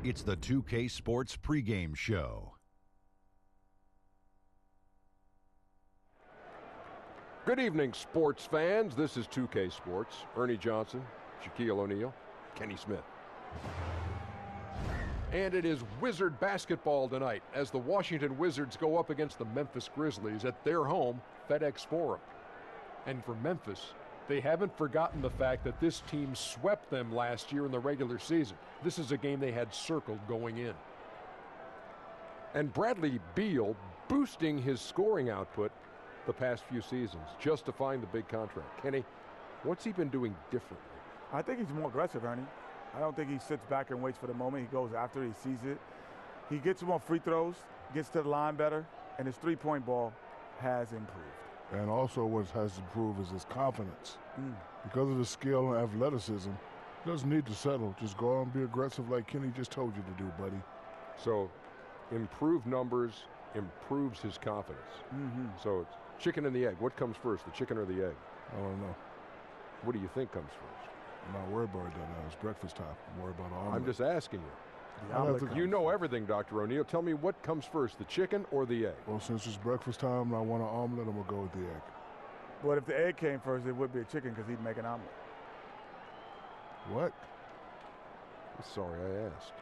It's the 2K Sports pregame show. Good evening, sports fans. This is 2K Sports. Ernie Johnson, Shaquille O'Neal, Kenny Smith. And it is Wizard basketball tonight as the Washington Wizards go up against the Memphis Grizzlies at their home, FedEx Forum. And for Memphis, they haven't forgotten the fact that this team swept them last year in the regular season. This is a game they had circled going in. And Bradley Beal boosting his scoring output the past few seasons, justifying the big contract. Kenny, what's he been doing differently? I think he's more aggressive, Ernie. I don't think he sits back and waits for the moment. He goes after it, he sees it. He gets more free throws, gets to the line better, and his three-point ball has improved. And also what has improved is his confidence. Because of the skill and athleticism, he doesn't need to settle. Just go out and be aggressive like Kenny just told you to do, buddy. So improved numbers improves his confidence. So it's chicken and the egg. What comes first, the chicken or the egg? I don't know. What do you think comes first? I'm not worried about it now. It's breakfast time. I'm worried about all. I'm just asking you. You know everything, Dr. O'Neal. Tell me what comes first, the chicken or the egg? Well, since it's breakfast time and I want an omelet, I'm going to go with the egg. But if the egg came first, it would be a chicken because he'd make an omelet. What? I'm sorry I asked.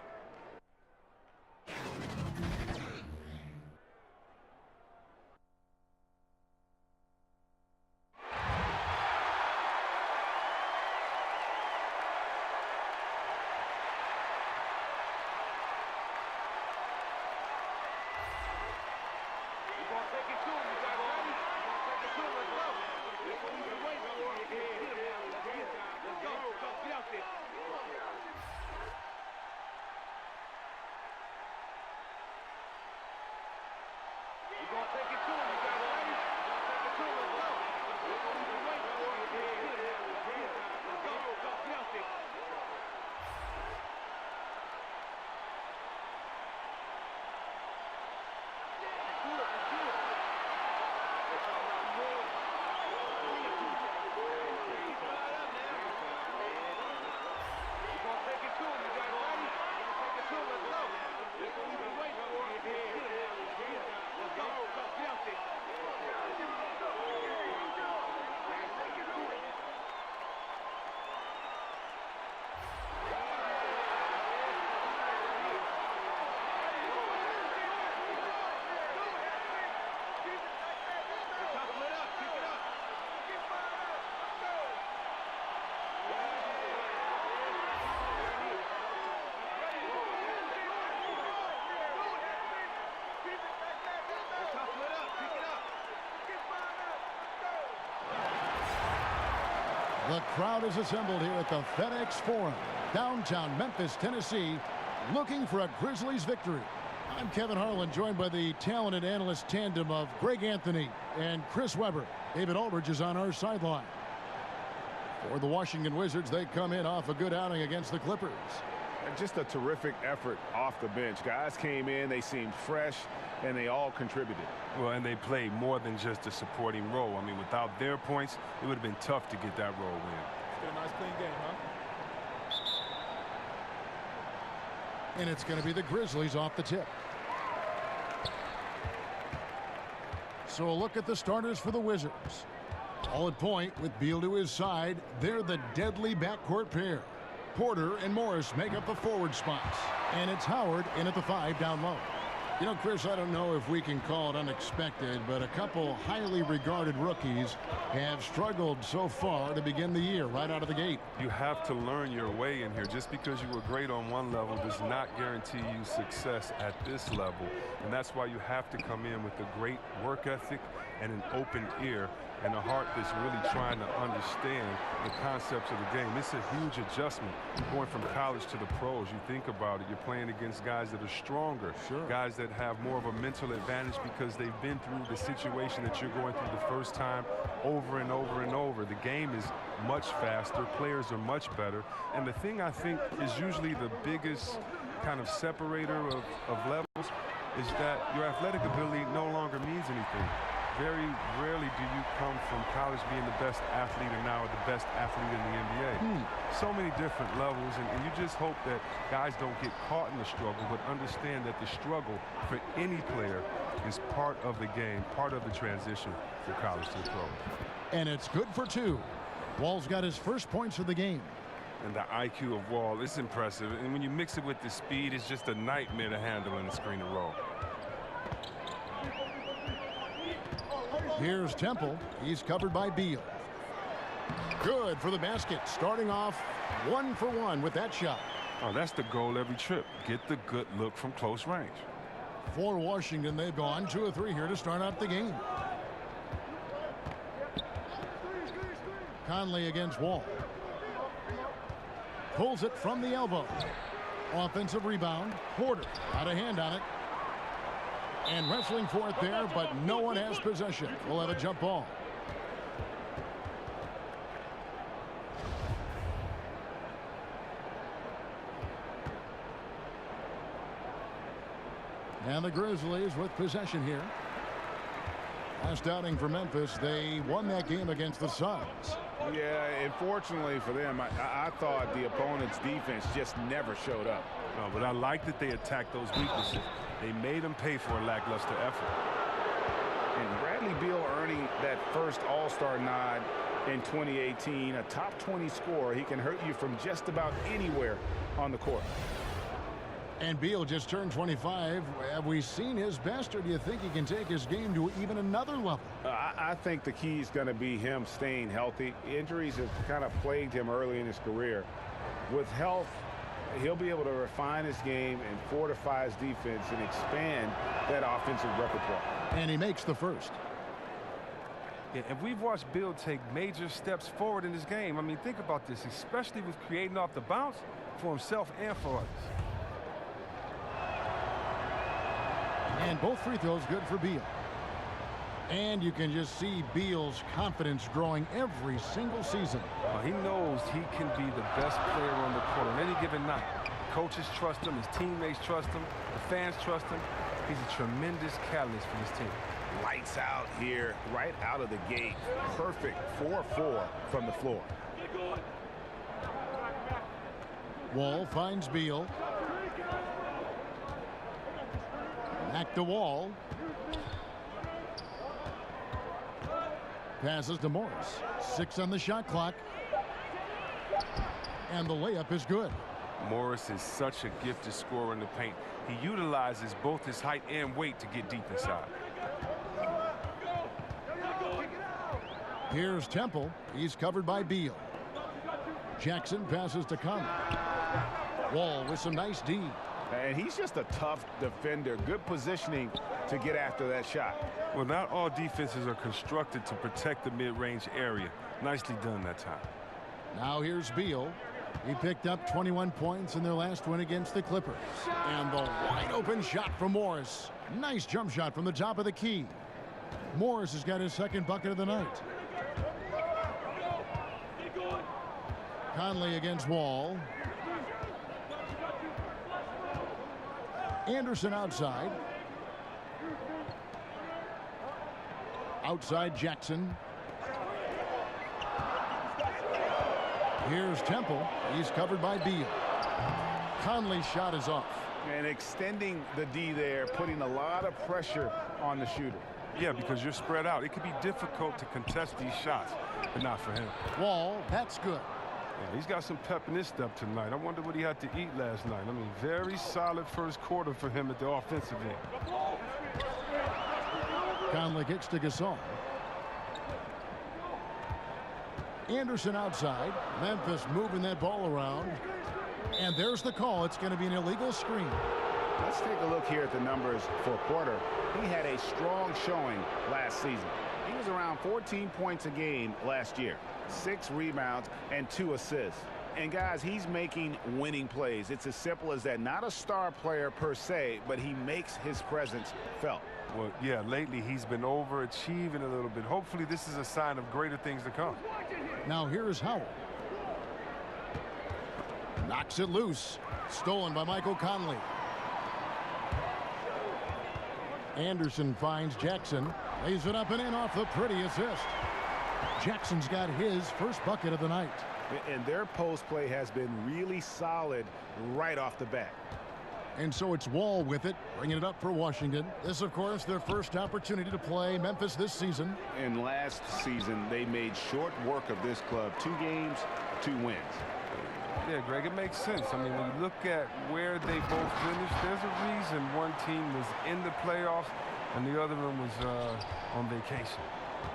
The crowd is assembled here at the FedEx Forum, downtown Memphis, Tennessee, looking for a Grizzlies victory. I'm Kevin Harlan, joined by the talented analyst tandem of Greg Anthony and Chris Webber. David Aldridge is on our sideline. For the Washington Wizards, they come in off a good outing against the Clippers. Just a terrific effort off the bench. Guys came in, they seemed fresh, and they all contributed. Well, and they played more than just a supporting role. I mean, without their points, it would have been tough to get that role win. It's been a nice, clean game, huh? And it's going to be the Grizzlies off the tip. So a look at the starters for the Wizards. All at point with Beal to his side. They're the deadly backcourt pair. Porter and Morris make up the forward spots. And it's Howard in at the 5 down low. You know, Chris, I don't know if we can call it unexpected, but a couple highly regarded rookies have struggled so far to begin the year right out of the gate. You have to learn your way in here. Just because you were great on one level does not guarantee you success at this level. And that's why you have to come in with a great work ethic and an open ear and a heart that's really trying to understand the concepts of the game. It's a huge adjustment going from college to the pros. You think about it, you're playing against guys that are stronger, guys that have more of a mental advantage because they've been through the situation that you're going through the first time over and over and over. The game is much faster, players are much better, and the thing I think is usually the biggest kind of separator of levels is that your athletic ability no longer means anything. Very rarely do you come from college being the best athlete and now the best athlete in the NBA. So many different levels, and you just hope that guys don't get caught in the struggle, but understand that the struggle for any player is part of the game, part of the transition from college to the pro. And it's good for 2. Wall's got his first points of the game. And the IQ of Wall is impressive. And when you mix it with the speed, it's just a nightmare to handle in the screen and roll. Here's Temple. He's covered by Beal. Good for the basket. Starting off 1 for 1 with that shot. Oh, that's the goal every trip. Get the good look from close range. For Washington, they've gone 2 of 3 here to start out the game. Conley against Wall. Pulls it from the elbow. Offensive rebound. Porter out of hand on it. And wrestling for it there, but no one has possession. We'll have a jump ball. And the Grizzlies with possession here. Last outing for Memphis, they won that game against the Suns. Yeah, unfortunately for them, I thought the opponent's defense just never showed up. No, but I like that they attacked those weaknesses. They made them pay for a lackluster effort. And Bradley Beal earning that first All-Star nod in 2018, a top 20 scorer. He can hurt you from just about anywhere on the court. And Beal just turned 25. Have we seen his best, or do you think he can take his game to even another level? I think the key is going to be him staying healthy. Injuries have kind of plagued him early in his career. With health, he'll be able to refine his game and fortify his defense and expand that offensive repertoire. And he makes the first. Yeah, and we've watched Beal take major steps forward in his game. I mean, think about this, especially with creating off the bounce for himself and for others. And both free throws good for Beal. And you can just see Beal's confidence growing every single season. He knows he can be the best player on the court on any given night. Coaches trust him, his teammates trust him, the fans trust him. He's a tremendous catalyst for his team. Lights out here, right out of the gate. Perfect 4-4 from the floor. Wall finds Beal. Back to Wall. Passes to Morris. 6 on the shot clock. And the layup is good. Morris is such a gifted scorer in the paint. He utilizes both his height and weight to get deep inside. Here's Temple. He's covered by Beal. Jackson passes to Conley. Wall with some nice D. And he's just a tough defender. Good positioning to get after that shot. Well, not all defenses are constructed to protect the mid-range area. Nicely done that time. Now here's Beal. He picked up 21 points in their last win against the Clippers. And the wide open shot from Morris. Nice jump shot from the top of the key. Morris has got his second bucket of the night. Conley against Wall. Anderson outside. Outside Jackson. Here's Temple. He's covered by Beal. Conley's shot is off. And extending the D there, putting a lot of pressure on the shooter. Yeah, because you're spread out. It can be difficult to contest these shots, but not for him. Wall, that's good. Yeah, he's got some pep in his step tonight. I wonder what he had to eat last night. I mean, very solid first quarter for him at the offensive end. Conley kicks to Gasol. Anderson outside. Memphis moving that ball around. And there's the call. It's going to be an illegal screen. Let's take a look here at the numbers for Porter. He had a strong showing last season. He was around 14 points a game last year. 6 rebounds and 2 assists. And guys, he's making winning plays. It's as simple as that. Not a star player per se, but he makes his presence felt. Well, yeah, lately he's been overachieving a little bit. Hopefully this is a sign of greater things to come. Now here is Howard. Knocks it loose. Stolen by Michael Conley. Anderson finds Jackson. Lays it up and in off the pretty assist. Jackson's got his first bucket of the night. And their post play has been really solid right off the bat. And so it's Wall with it, bringing it up for Washington. This, of course, their first opportunity to play Memphis this season. And last season, they made short work of this club. 2 games, 2 wins. Yeah, Greg, it makes sense. I mean, when you look at where they both finished, there's a reason one team was in the playoffs and the other one was on vacation.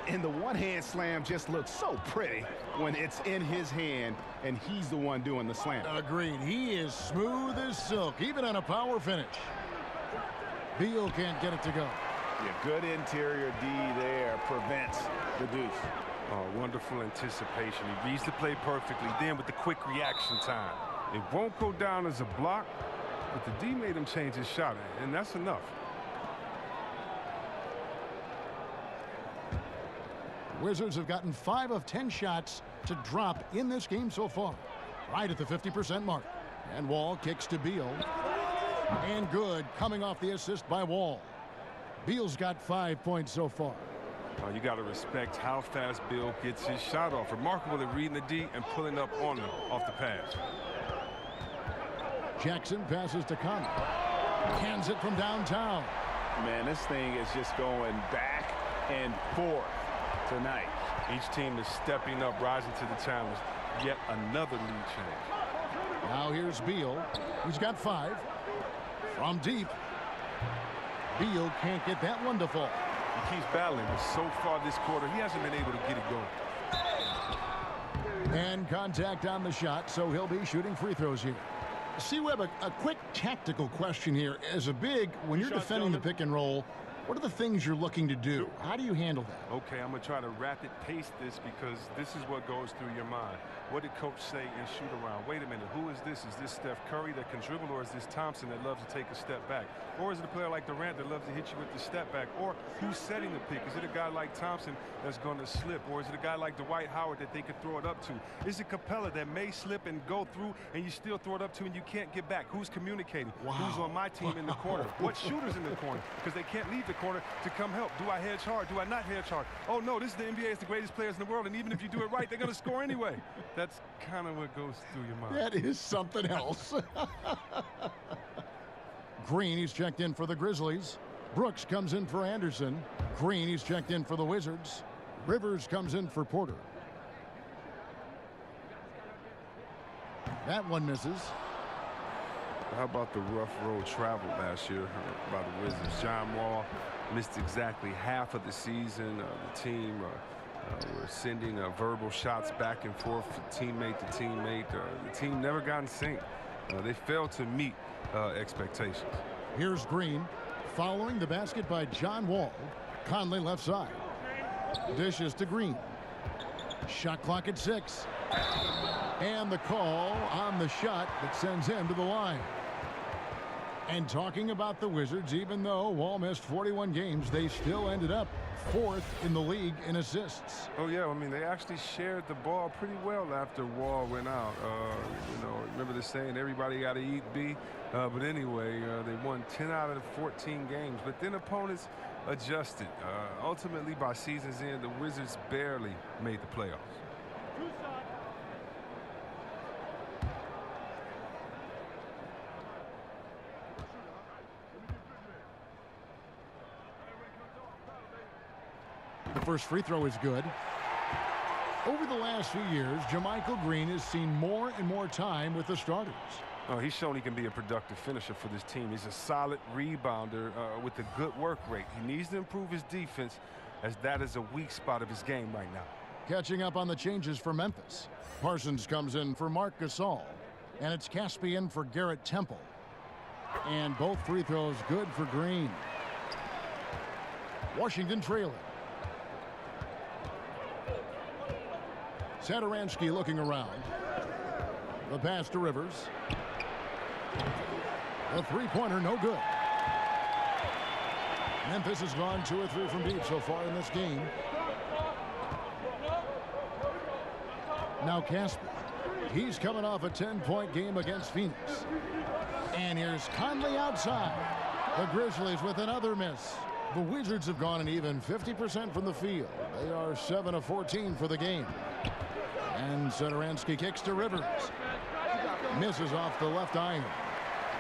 And the one-hand slam just looks so pretty when it's in his hand and he's the one doing the slam. Agreed. He is smooth as silk, even on a power finish. Beal can't get it to go. Yeah, good interior D there prevents the deuce. Oh, wonderful anticipation. He reads the play perfectly. Then with the quick reaction time. It won't go down as a block, but the D made him change his shot, and that's enough. Wizards have gotten 5 of 10 shots to drop in this game so far. Right at the 50% mark. And Wall kicks to Beal. And good, coming off the assist by Wall. Beal's got 5 points so far. You got to respect how fast Beal gets his shot off. Remarkable at reading the D and pulling up on him off the pass. Jackson passes to Conley. Hands it from downtown. Man, this thing is just going back and forth tonight. Each team is stepping up, rising to the challenge. Yet another lead change. Now here's Beal. He's got 5. From deep. Beal can't get that one to fall. He keeps battling, but so far this quarter, he hasn't been able to get it going. And contact on the shot, so he'll be shooting free throws here. See, Webb, a quick tactical question here. As a big, when you're defending the pick and roll, what are the things you're looking to do? How do you handle that? Okay, I'm going to try to rapid pace this because this is what goes through your mind. What did coach say in shoot around? Wait a minute, who is this? Is this Steph Curry that can dribble, or is this Thompson that loves to take a step back? Or is it a player like Durant that loves to hit you with the step back? Or who's setting the pick? Is it a guy like Thompson that's going to slip? Or is it a guy like Dwight Howard that they could throw it up to? Is it Capella that may slip and go through and you still throw it up to and you can't get back? Who's communicating? Wow. Who's on my team in the corner? What shooter's in the corner? Because they can't leave the corner to come help. Do I hedge hard? Do I not hedge hard? Oh, no, this is the NBA. It's the greatest players in the world, and even if you do it right, they're going to score anyway. That's kind of what goes through your mind. That is something else. Green, he's checked in for the Grizzlies. Brooks comes in for Anderson. Green, he's checked in for the Wizards. Rivers comes in for Porter. That one misses. How about the rough road travel last year by the Wizards? John Wall missed exactly half of the season. The team were sending verbal shots back and forth from teammate to teammate. The team never got in sync. They failed to meet expectations. Here's Green following the basket by John Wall. Conley left side. Dishes to Green. Shot clock at 6. And the call on the shot that sends him to the line. And talking about the Wizards, even though Wall missed 41 games, they still ended up 4th in the league in assists. Oh, yeah. I mean, they actually shared the ball pretty well after Wall went out. Remember the saying, everybody got to eat B? But anyway, they won 10 out of the 14 games. But then opponents adjusted. Ultimately, by season's end, the Wizards barely made the playoffs. The first free throw is good. Over the last few years, JaMychal Green has seen more and more time with the starters. Oh, he's shown he can be a productive finisher for this team. He's a solid rebounder with a good work rate. He needs to improve his defense, as that is a weak spot of his game right now. Catching up on the changes for Memphis. Parsons comes in for Marc Gasol. And it's Caspian for Garrett Temple. And both free throws good for Green. Washington trailing. Satoransky looking around. The pass to Rivers. The three-pointer, no good. Memphis has gone 2 or 3 from deep so far in this game. Now Casper. He's coming off a 10-point game against Phoenix. And here's Conley outside. The Grizzlies with another miss. The Wizards have gone an even 50% from the field. They are 7 of 14 for the game. And Satoransky kicks to Rivers. Misses off the left iron.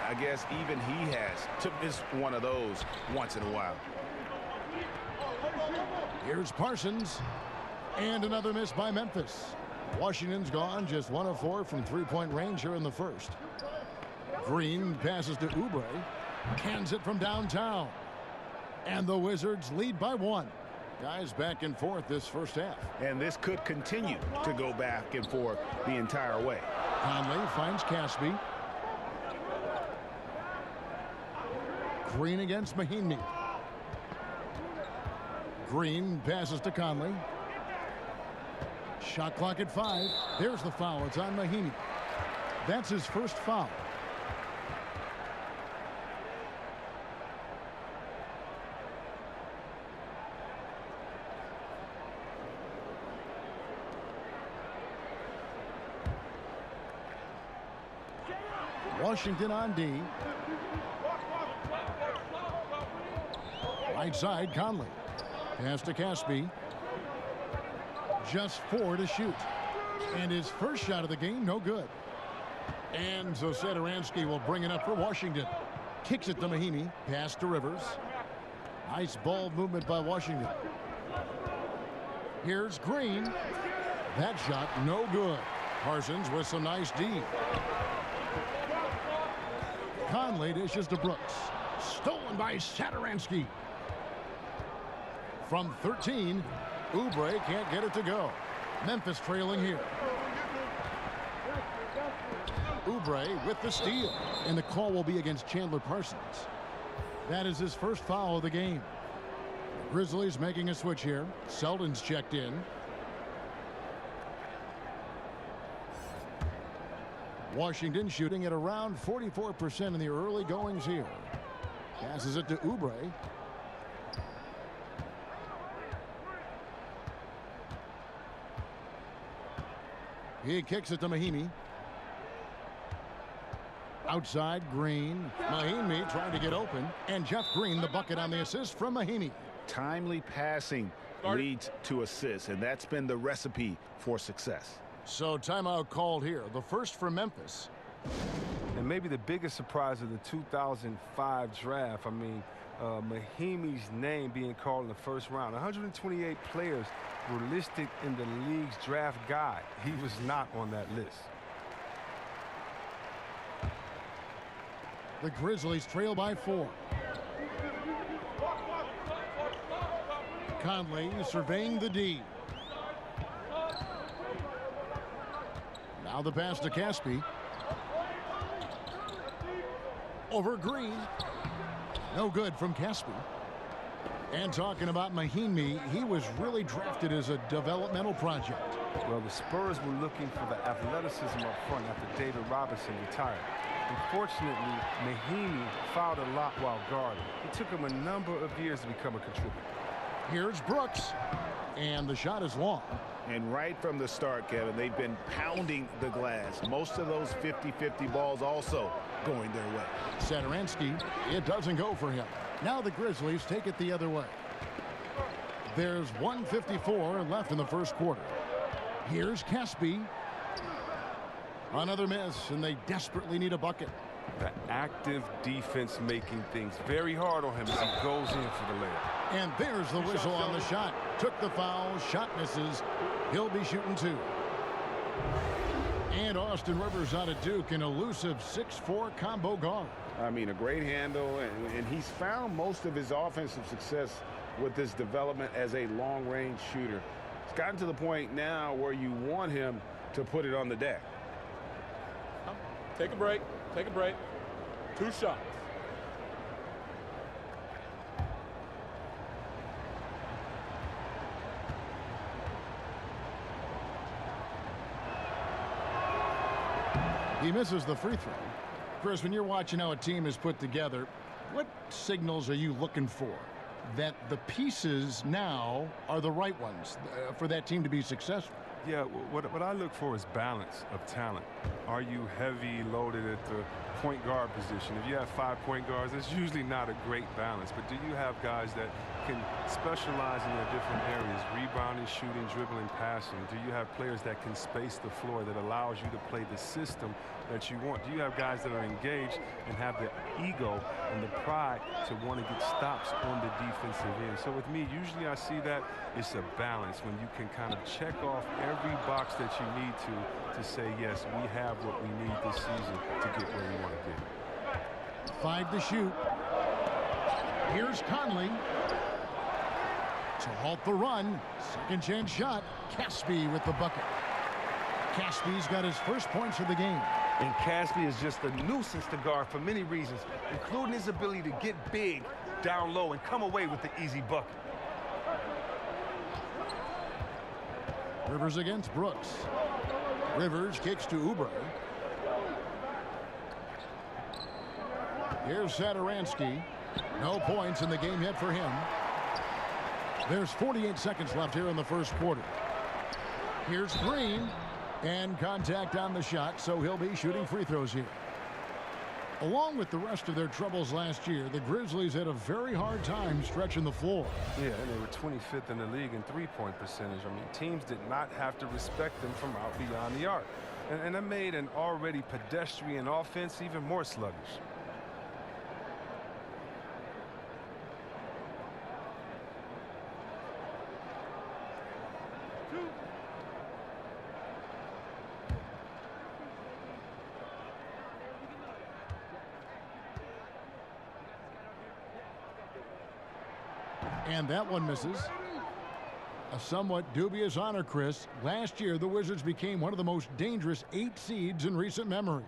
I guess even he has to miss one of those once in a while. Here's Parsons. And another miss by Memphis. Washington's gone just 1 of 4 from three-point range here in the first. Green passes to Oubre. Cans it from downtown. And the Wizards lead by 1. Guys back and forth this first half. And this could continue to go back and forth the entire way. Conley finds Caspi. Green against Mahinmi. Green passes to Conley. Shot clock at 5. There's the foul. It's on Mahinmi. That's his first foul. Washington on D. Right side, Conley. Pass to Caspi. Just 4 to shoot. And his first shot of the game, no good. And so Satoransky will bring it up for Washington. Kicks it to Mahinmi. Pass to Rivers. Nice ball movement by Washington. Here's Green. That shot, no good. Parsons with some nice D. Conley dishes to Brooks. Stolen by Satoransky. From 13, Oubre can't get it to go. Memphis trailing here. Oubre with the steal. And the call will be against Chandler Parsons. That is his first foul of the game. The Grizzlies making a switch here. Selden's checked in. Washington shooting at around 44% in the early goings here. Passes it to Oubre. He kicks it to Mahinmi. Outside, Green. Mahinmi trying to get open. And Jeff Green, the bucket on the assist from Mahinmi. Timely passing leads to assists, and that's been the recipe for success. So timeout called here. The first for Memphis. And maybe the biggest surprise of the 2005 draft, I mean, Mahinmi's name being called in the first round. 128 players were listed in the league's draft guide. He was not on that list. The Grizzlies trail by 4. Conley surveying the D. Now the pass to Caspi. Over Green. No good from Caspi. And talking about Mahinmi, he was really drafted as a developmental project. Well, the Spurs were looking for the athleticism up front after David Robinson retired. Unfortunately, Mahinmi fouled a lot while guarding. It took him a number of years to become a contributor. Here's Brooks. And the shot is long. And right from the start, Kevin, they've been pounding the glass. Most of those 50-50 balls also going their way. Satoransky, it doesn't go for him. Now the Grizzlies take it the other way. There's 1:54 left in the first quarter. Here's Caspi. Another miss, and they desperately need a bucket. The active defense making things very hard on him as he goes in for the layup. And there's the whistle on the shot. Took the foul, shot misses. He'll be shooting 2. And Austin Rivers out of Duke, an elusive 6'4" combo guard. I mean, a great handle, and he's found most of his offensive success with his development as a long-range shooter. It's gotten to the point now where you want him to put it on the deck. Take a break. Take a break. 2 shots. He misses the free throw. Chris, when you're watching how a team is put together, what signals are you looking for? that the pieces now are the right ones for that team to be successful? Yeah, what I look for is balance of talent. Are you heavy loaded at the point guard position? If you have 5 point guards, that's usually not a great balance. But do you have guys that can specialize in their different areas, rebounding, shooting, dribbling, passing? Do you have players that can space the floor that allows you to play the system that you want? Do you have guys that are engaged and have the ego and the pride to want to get stops on the defensive end? So with me, usually I see that it's a balance when you can kind of check off every box that you need to say, yes, we have what we need this season to get where we want to get. 5 to shoot. Here's Conley to halt the run. Second chance shot. Caspi with the bucket. Caspi's got his first points of the game. And Caspi is just a nuisance to guard for many reasons, including his ability to get big down low and come away with the easy bucket. Rivers against Brooks. Rivers kicks to Oubre. Here's Satoransky. No points in the game yet for him. There's 48 seconds left here in the first quarter. Here's Green. And contact on the shot, so he'll be shooting free throws here. Along with the rest of their troubles last year, the Grizzlies had a very hard time stretching the floor. Yeah, and they were 25th in the league in three-point percentage. I mean, teams did not have to respect them from out beyond the arc. And that made an already pedestrian offense even more sluggish. And that one misses. A somewhat dubious honor, Chris. Last year, the Wizards became one of the most dangerous 8 seeds in recent memory.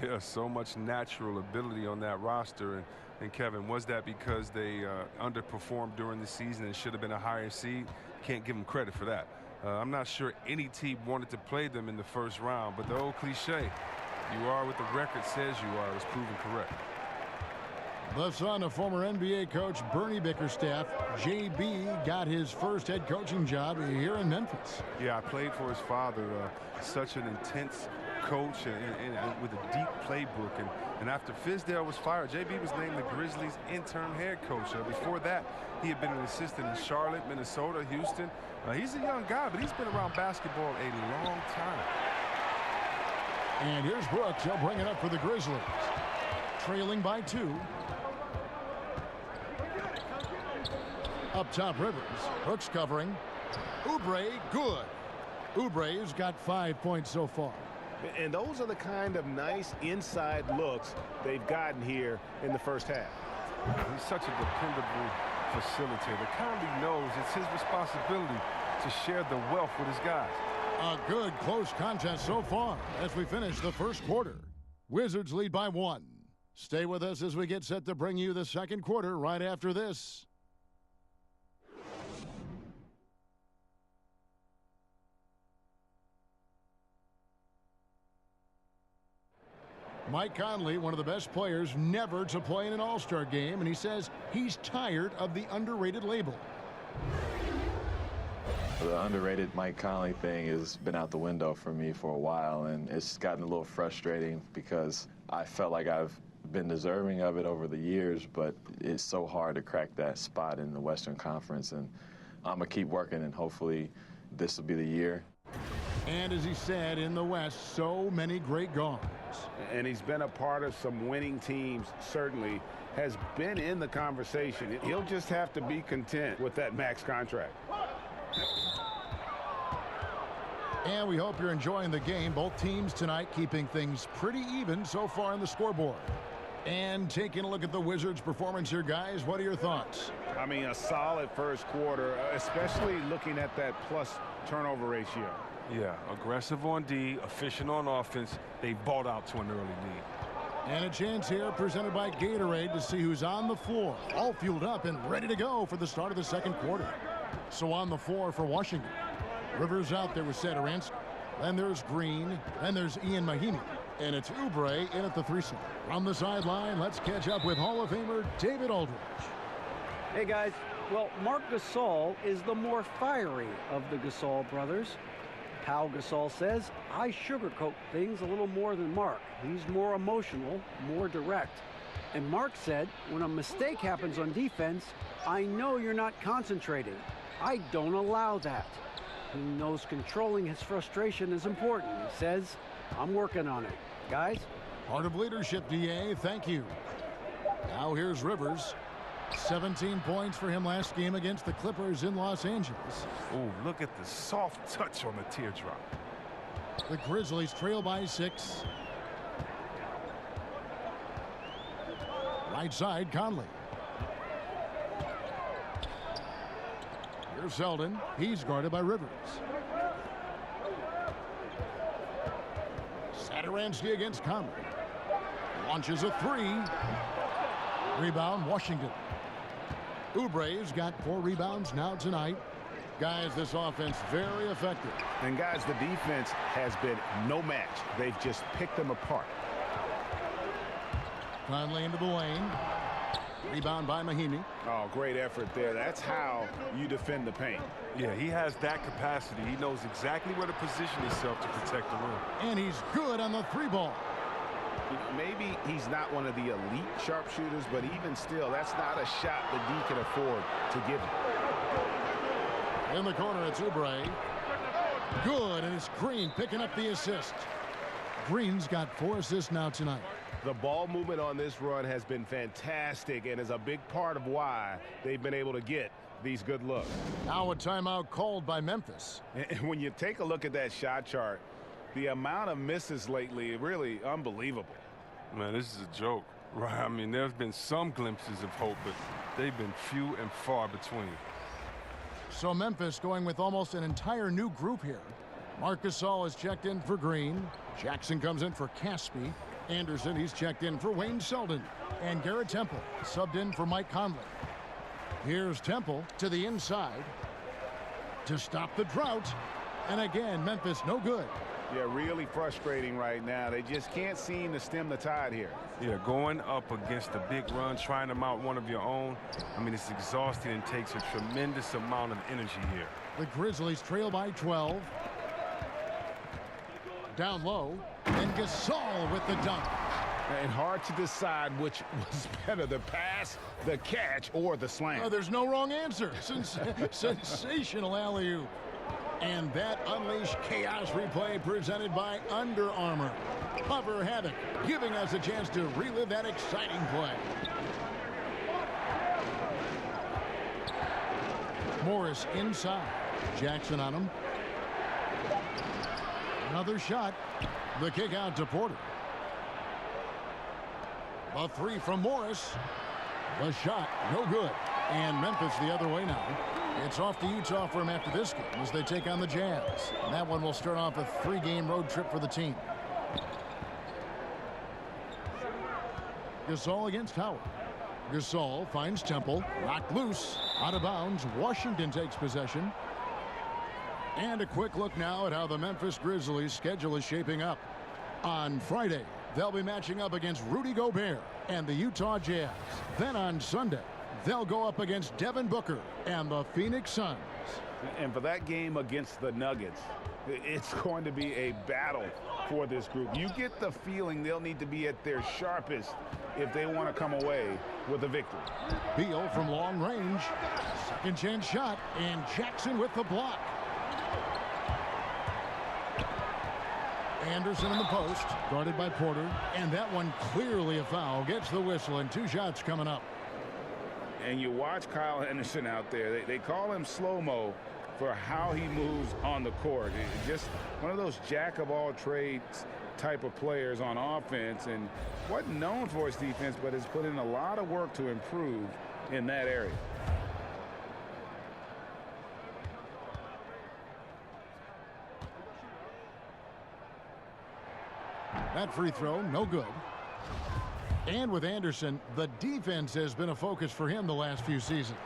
Yeah, so much natural ability on that roster. And Kevin, was that because they underperformed during the season and should have been a higher seed? Can't give them credit for that. I'm not sure any team wanted to play them in the first round, but the old cliche, you are what the record says you are, was proven correct. The son of former NBA coach Bernie Bickerstaff, JB got his first head coaching job here in Memphis. Yeah, I played for his father, such an intense coach and with a deep playbook. And after Fizdale was fired, JB was named the Grizzlies interim head coach. Before that, he had been an assistant in Charlotte, Minnesota, Houston. He's a young guy, but he's been around basketball a long time. And here's Brooks. He'll bring it up for the Grizzlies. Trailing by 2. Up top, Rivers. Brooks covering. Oubre, good. Oubre's got 5 points so far. And those are the kind of nice inside looks they've gotten here in the first half. He's such a dependable facilitator. Conley knows it's his responsibility to share the wealth with his guys. A good close contest so far as we finish the first quarter. Wizards lead by 1. Stay with us as we get set to bring you the second quarter right after this. Mike Conley, one of the best players never to play in an All-Star game, and he says he's tired of the underrated label. The underrated Mike Conley thing has been out the window for me for a while, and it's gotten a little frustrating because I felt like I've been deserving of it over the years, but it's so hard to crack that spot in the Western Conference, and I'm going to keep working, and hopefully this will be the year. And as he said, in the West, so many great guards. And he's been a part of some winning teams, certainly has been in the conversation. He'll just have to be content with that max contract. And we hope you're enjoying the game. Both teams tonight keeping things pretty even so far on the scoreboard. And taking a look at the Wizards' performance here, guys, what are your thoughts? I mean, a solid first quarter, especially looking at that plus turnover ratio. Yeah, aggressive on D, efficient on offense. They balled out to an early lead. And a chance here presented by Gatorade to see who's on the floor, all fueled up and ready to go for the start of the second quarter. So on the floor for Washington, Rivers out there with Satoransky. Then there's Green. Then there's Ian Mahinmi. And it's Oubre in at the 3-side. From the sideline, let's catch up with Hall of Famer David Aldridge. Hey guys, Well, Marc Gasol is the more fiery of the Gasol brothers. Pau Gasol says, I sugarcoat things a little more than Marc. He's more emotional, more direct. And Marc said, when a mistake happens on defense, I know you're not concentrating. I don't allow that. He knows controlling his frustration is important. He says, I'm working on it. Guys? Part of leadership, DA. Thank you. Now here's Rivers. 17 points for him last game against the Clippers in Los Angeles. Oh, look at the soft touch on the teardrop. The Grizzlies trail by 6. Right side, Conley. Here's Selden. He's guarded by Rivers. Satoransky against Conley. Launches a 3. Rebound, Washington. Oubre's got 4 rebounds now tonight. Guys, this offense very effective. And guys, the defense has been no match. They've just picked them apart. Conley into the lane. Rebound by Mahinmi. Oh, great effort there. That's how you defend the paint. Yeah, he has that capacity. He knows exactly where to position himself to protect the rim. And he's good on the 3-ball. Maybe he's not one of the elite sharpshooters, but even still, that's not a shot that he can afford to give him. In the corner, it's Oubre. Good, and it's Green picking up the assist. Green's got 4 assists now tonight. The ball movement on this run has been fantastic and is a big part of why they've been able to get these good looks. Now a timeout called by Memphis. And when you take a look at that shot chart, the amount of misses lately, really unbelievable. Man, this is a joke, right? I mean, there's been some glimpses of hope, but they've been few and far between. So Memphis going with almost an entire new group here. Marc Gasol is checked in for Green. Jackson comes in for Caspi. Anderson, he's checked in for Wayne Selden. And Garrett Temple subbed in for Mike Conley. Here's Temple to the inside to stop the drought. And again, Memphis no good. Yeah, really frustrating right now. They just can't seem to stem the tide here. Yeah, going up against a big run, trying to mount one of your own, I mean, it's exhausting and takes a tremendous amount of energy here. The Grizzlies trail by 12. Down low, and Gasol with the dunk. And hard to decide which was better, the pass, the catch, or the slam. Oh, there's no wrong answer. Sensational alley-oop. And that unleashed chaos replay presented by Under Armour. Cover Havoc, giving us a chance to relive that exciting play. Morris inside. Jackson on him. Another shot. The kick out to Porter. A 3 from Morris. The shot, no good. And Memphis the other way now. It's off to Utah for him after this game as they take on the Jazz. And that one will start off a 3-game road trip for the team. Gasol against Howard. Gasol finds Temple. Knocked loose. Out of bounds. Washington takes possession. And a quick look now at how the Memphis Grizzlies schedule is shaping up. On Friday, they'll be matching up against Rudy Gobert and the Utah Jazz. Then on Sunday, they'll go up against Devin Booker and the Phoenix Suns. And for that game against the Nuggets, it's going to be a battle for this group. You get the feeling they'll need to be at their sharpest if they want to come away with a victory. Beal from long range. Second chance shot, and Jackson with the block. Anderson in the post, guarded by Porter, and that one clearly a foul. Gets the whistle, and 2 shots coming up. And you watch Kyle Henderson out there. They call him slow-mo for how he moves on the court. Just one of those jack-of-all-trades type of players on offense, and wasn't known for his defense, but has put in a lot of work to improve in that area. That free throw, no good. And with Anderson, the defense has been a focus for him the last few seasons.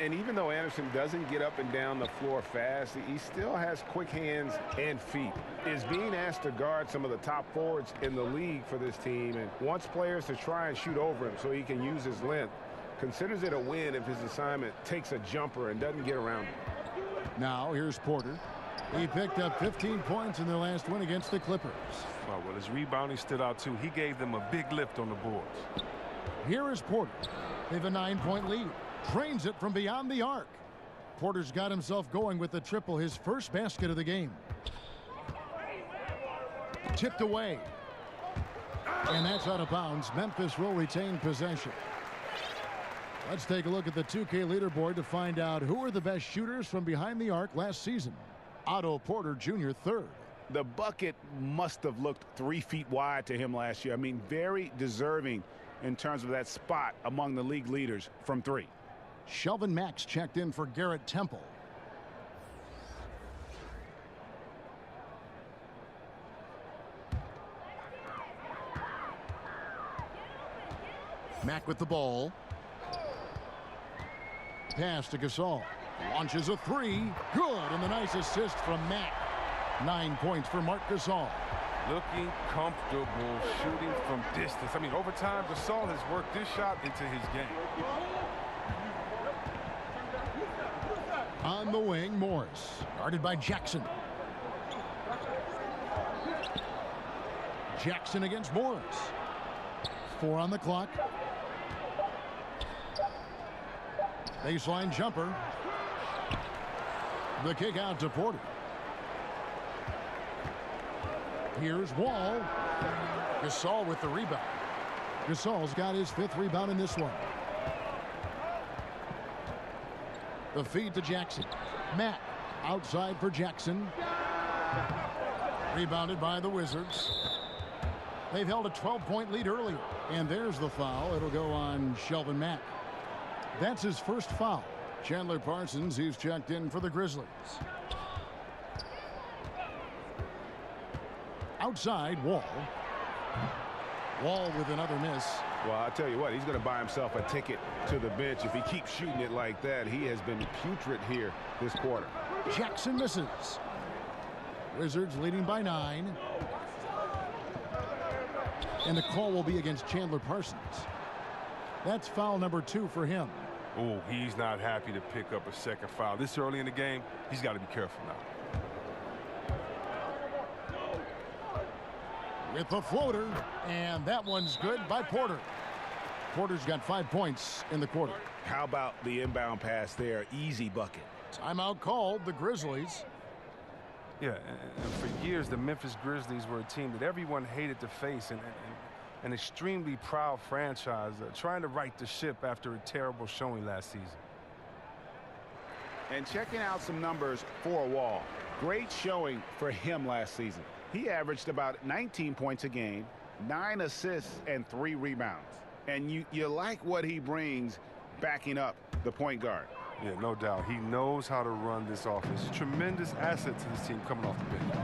And even though Anderson doesn't get up and down the floor fast, he still has quick hands and feet. Is being asked to guard some of the top forwards in the league for this team and wants players to try and shoot over him so he can use his length considers it a win if his assignment takes a jumper and doesn't get around it. Now here's Porter. He picked up 15 points in their last win against the Clippers. Oh, well, his rebounding stood out, too. He gave them a big lift on the boards. Here is Porter. They have a 9-point lead. Drains it from beyond the arc. Porter's got himself going with the triple, his first basket of the game. Tipped away. And that's out of bounds. Memphis will retain possession. Let's take a look at the 2K leaderboard to find out who are the best shooters from behind the arc last season. Otto Porter Jr. third. The bucket must have looked 3 feet wide to him last year. I mean, very deserving in terms of that spot among the league leaders from 3. Shelvin Max checked in for Garrett Temple. Mack with the ball. Pass to Gasol. Launches a 3. Good, and the nice assist from Mack. 9 points for Marc Gasol. Looking comfortable, shooting from distance. I mean, over time, Gasol has worked this shot into his game. On the wing, Morris. Guarded by Jackson. Jackson against Morris. 4 on the clock. Baseline jumper. The kick out to Porter. Here's Wall. Gasol with the rebound. Gasol's got his 5th rebound in this one. The feed to Jackson. Matt outside for Jackson. Rebounded by the Wizards. They've held a 12-point lead earlier. And there's the foul. It'll go on Shelvin Mack. That's his first foul. Chandler Parsons, he's checked in for the Grizzlies. Outside, Wall. Wall with another miss. Well, I tell you what, he's going to buy himself a ticket to the bench if he keeps shooting it like that. He has been putrid here this quarter. Jackson misses. Wizards leading by 9. And the call will be against Chandler Parsons. That's foul number 2 for him. Oh, he's not happy to pick up a second foul. This early in the game, he's got to be careful now. With the floater, and that one's good by Porter. Porter's got 5 points in the quarter. How about the inbound pass there? Easy bucket. Timeout called, the Grizzlies. Yeah, and for years, the Memphis Grizzlies were a team that everyone hated to face, and an extremely proud franchise trying to right the ship after a terrible showing last season. And checking out some numbers for Wall. Great showing for him last season. He averaged about 19 points a game, 9 assists, and 3 rebounds. And you like what he brings backing up the point guard. Yeah, no doubt. He knows how to run this offense. Tremendous asset to this team coming off the bench.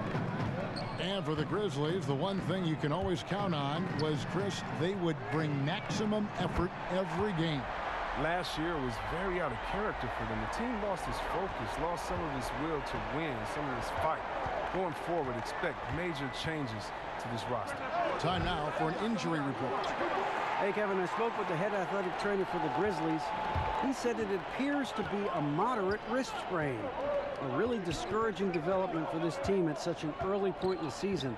And for the Grizzlies, the one thing you can always count on was, Chris, they would bring maximum effort every game. Last year was very out of character for them. The team lost its focus, lost some of its will to win, some of its fight. Going forward, expect major changes to this roster. Time now for an injury report. Hey, Kevin, I spoke with the head athletic trainer for the Grizzlies. He said it appears to be a moderate wrist sprain. A really discouraging development for this team at such an early point in the season.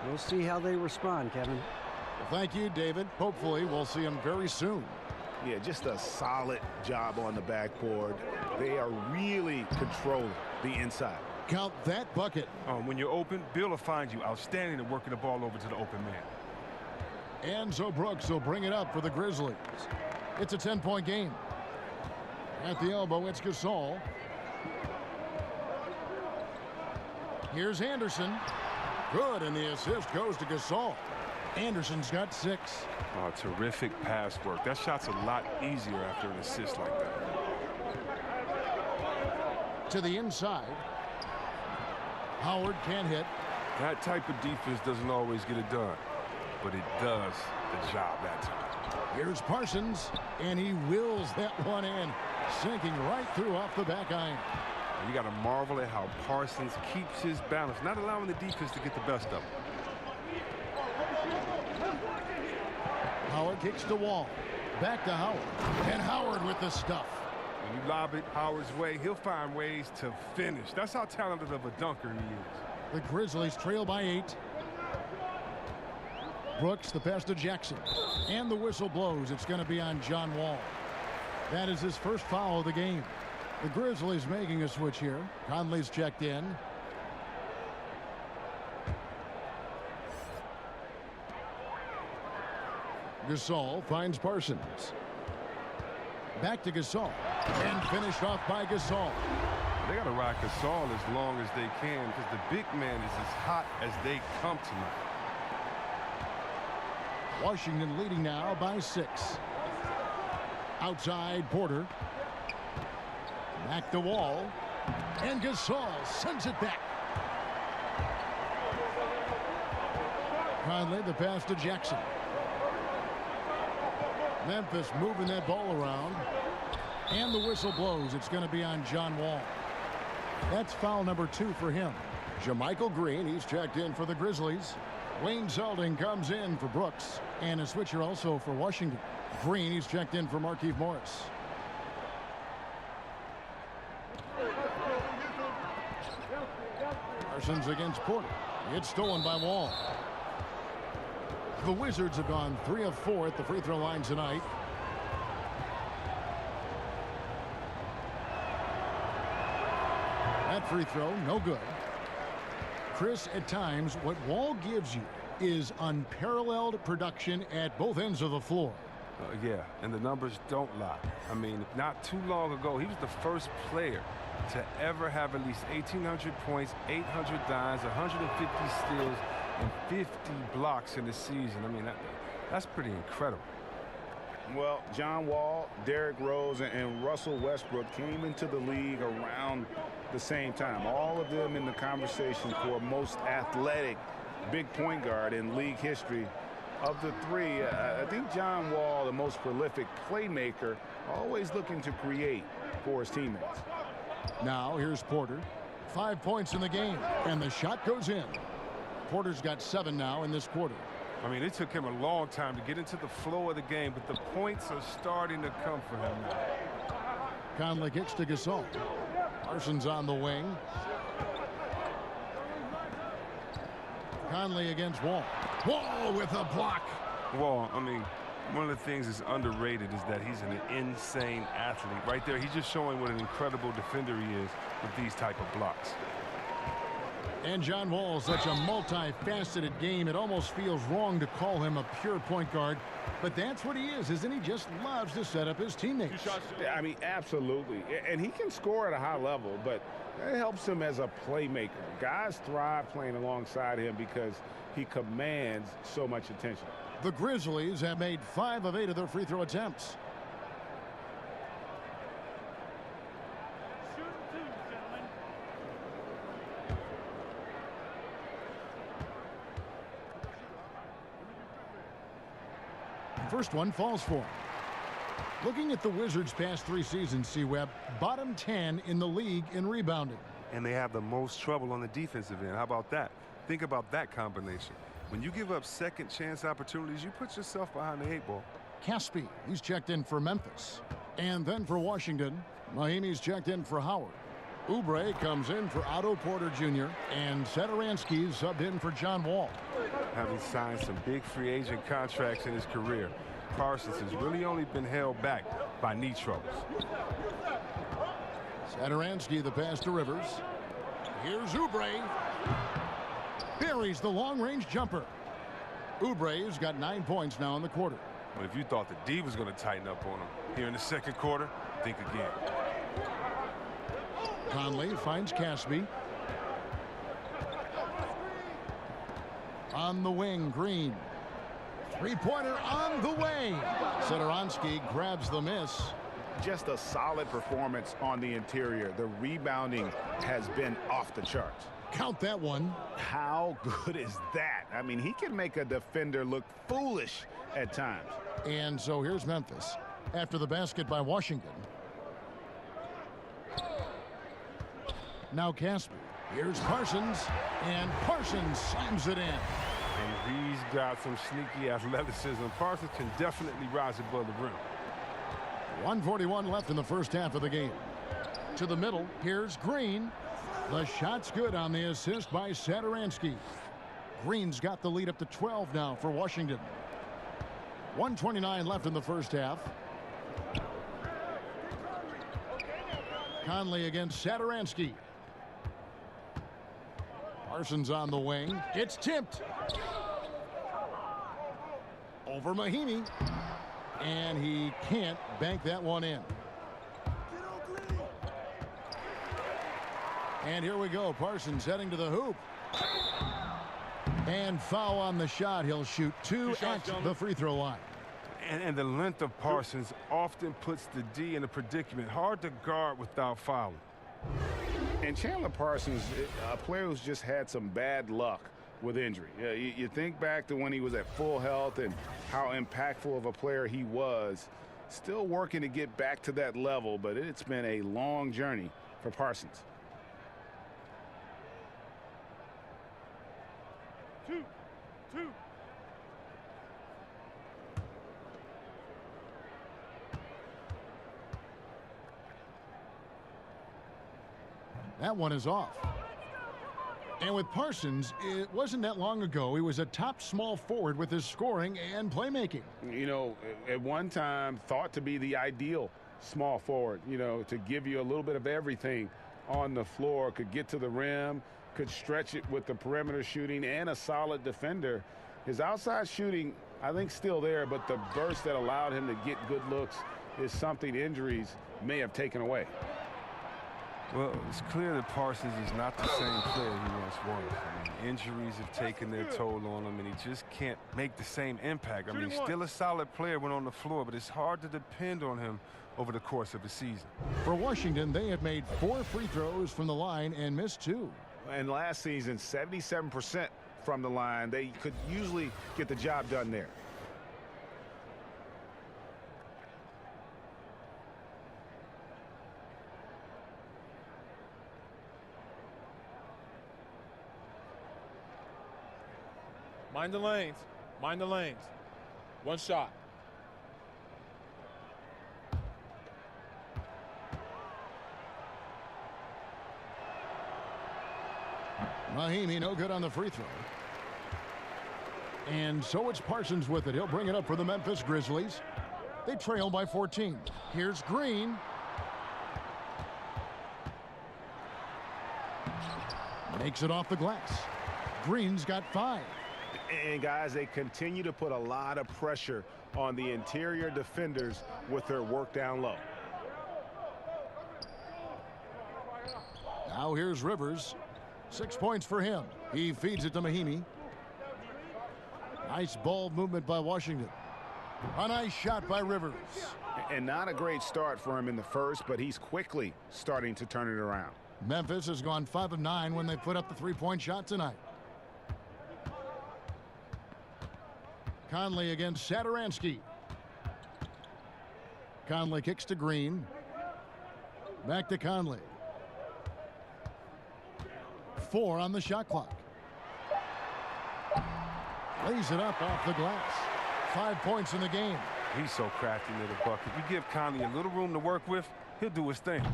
We'll see how they respond, Kevin. Well, thank you, David. Hopefully, we'll see him very soon. Yeah, just a solid job on the backboard. They are really controlling the inside. Count that bucket. When you're open, Bill will find you outstanding at working the ball over to the open man. Enzo Brooks will bring it up for the Grizzlies. It's a 10-point game. At the elbow, it's Gasol. Here's Anderson. Good, and the assist goes to Gasol. Anderson's got 6. Oh, terrific pass work. That shot's a lot easier after an assist like that. To the inside. Howard can't hit. That type of defense doesn't always get it done, but it does the job that time. Here's Parsons, and he wills that one in, sinking right through off the back iron. And you got to marvel at how Parsons keeps his balance, not allowing the defense to get the best of him. Howard kicks the wall. Back to Howard. And Howard with the stuff. When you lob it Howard's way, he'll find ways to finish. That's how talented of a dunker he is. The Grizzlies trail by 8. Brooks, the pass to Jackson. And the whistle blows. It's going to be on John Wall. That is his first foul of the game. The Grizzlies making a switch here. Conley's checked in. Gasol finds Parsons. Back to Gasol. And finished off by Gasol. They got to ride Gasol as long as they can because the big man is as hot as they come tonight. Washington leading now by 6. Outside Porter. Back to Wall. And Gasol sends it back. Conley, the pass to Jackson. Memphis moving that ball around. And the whistle blows. It's going to be on John Wall. That's foul number 2 for him. Jermichael Green, he's checked in for the Grizzlies. Wayne Zeldin comes in for Brooks. And a switcher also for Washington. Green, he's checked in for Markieff Morris. Parsons against Porter. It's stolen by Wall. The Wizards have gone 3 of 4 at the free throw line tonight. That free throw, no good. Chris, at times, what Wall gives you is unparalleled production at both ends of the floor. Yeah, and the numbers don't lie. I mean, not too long ago, he was the first player to ever have at least 1,800 points, 800 dimes, 150 steals, and 50 blocks in the season. I mean, that's pretty incredible. Well, John Wall, Derrick Rose, and Russell Westbrook came into the league around the same time. All of them in the conversation for most athletic big point guard in league history. Of the 3, I think John Wall, the most prolific playmaker, always looking to create for his teammates. Now here's Porter. 5 points in the game, and the shot goes in. Porter's got 7 now in this quarter. I mean, it took him a long time to get into the flow of the game, but the points are starting to come for him now. Conley kicks to Gasol. Parsons on the wing. Conley against Wall. Wall with a block. Wall, I mean, one of the things that's underrated is that he's an insane athlete. Right there, he's just showing what an incredible defender he is with these type of blocks. And John Wall, such a multifaceted game, it almost feels wrong to call him a pure point guard. But that's what he is, isn't he? Just loves to set up his teammates. I mean, absolutely. And he can score at a high level, but it helps him as a playmaker. Guys thrive playing alongside him because he commands so much attention. The Grizzlies have made 5 of 8 of their free throw attempts. First one falls for him. Looking at the Wizards' past 3 seasons, C-Web, bottom 10 in the league in rebounding. And they have the most trouble on the defensive end. How about that? Think about that combination. When you give up second chance opportunities, you put yourself behind the 8 ball. Caspi, he's checked in for Memphis. And then for Washington, Mahimi's checked in for Howard. Oubre comes in for Otto Porter Jr. And Satoransky's subbed in for John Wall. Having signed some big free agent contracts in his career, Parsons has really only been held back by knee troubles. Satoransky, the pass to Rivers. Here's Oubre. Buries the long-range jumper. Oubre's got 9 points now in the quarter. But if you thought the D was going to tighten up on him here in the second quarter, think again. Conley finds Caspi. On the wing, Green. Three-pointer on the way. Satoransky grabs the miss. Just a solid performance on the interior. The rebounding has been off the charts. Count that one. How good is that? I mean, he can make a defender look foolish at times. And so here's Memphis after the basket by Washington. Now Caspi. Here's Parsons, and Parsons slams it in. And he's got some sneaky athleticism. Parsons can definitely rise above the rim. 1:41 left in the first half of the game. To the middle, here's Green. The shot's good on the assist by Satoransky. Green's got the lead up to 12 now for Washington. 1:29 left in the first half. Conley against Satoransky. Parsons on the wing. It's tipped. Over Mahinmi. And he can't bank that one in. And here we go. Parsons heading to the hoop. And foul on the shot. He'll shoot two at the free throw line. And the length of Parsons often puts the D in a predicament. Hard to guard without fouling. And Chandler Parsons, a player who's just had some bad luck with injury. You think back to when he was at full health and how impactful of a player he was. Still working to get back to that level, but it's been a long journey for Parsons. Two. That one is off. And with Parsons, it wasn't that long ago he was a top small forward with his scoring and playmaking. You know, at one time thought to be the ideal small forward, you know, to give you a little bit of everything on the floor, could get to the rim, could stretch it with the perimeter shooting, and a solid defender. His outside shooting, I think, still there, but the burst that allowed him to get good looks is something injuries may have taken away. Well, it's clear that Parsons is not the same player he once was. I mean, injuries have taken their toll on him, and he just can't make the same impact. I mean, he's still a solid player when on the floor, but it's hard to depend on him over the course of the season. For Washington, they had made 4 free throws from the line and missed 2. And last season, 77% from the line. They could usually get the job done there. Mind the lanes. Mind the lanes. One shot. Mahinmi no good on the free throw. And so it's Parsons with it. He'll bring it up for the Memphis Grizzlies. They trail by 14. Here's Green. Makes it off the glass. Green's got 5. And guys, they continue to put a lot of pressure on the interior defenders with their work down low. Now here's Rivers. 6 points for him. He feeds it to Mahinmi. Nice ball movement by Washington. A nice shot by Rivers. And not a great start for him in the first, but he's quickly starting to turn it around. Memphis has gone 5 of 9 when they put up the 3-point shot tonight. Conley against Satoransky. Conley kicks to Green. Back to Conley. 4 on the shot clock. Lays it up off the glass. 5 points in the game. He's so crafty near the bucket. You give Conley a little room to work with, he'll do his thing.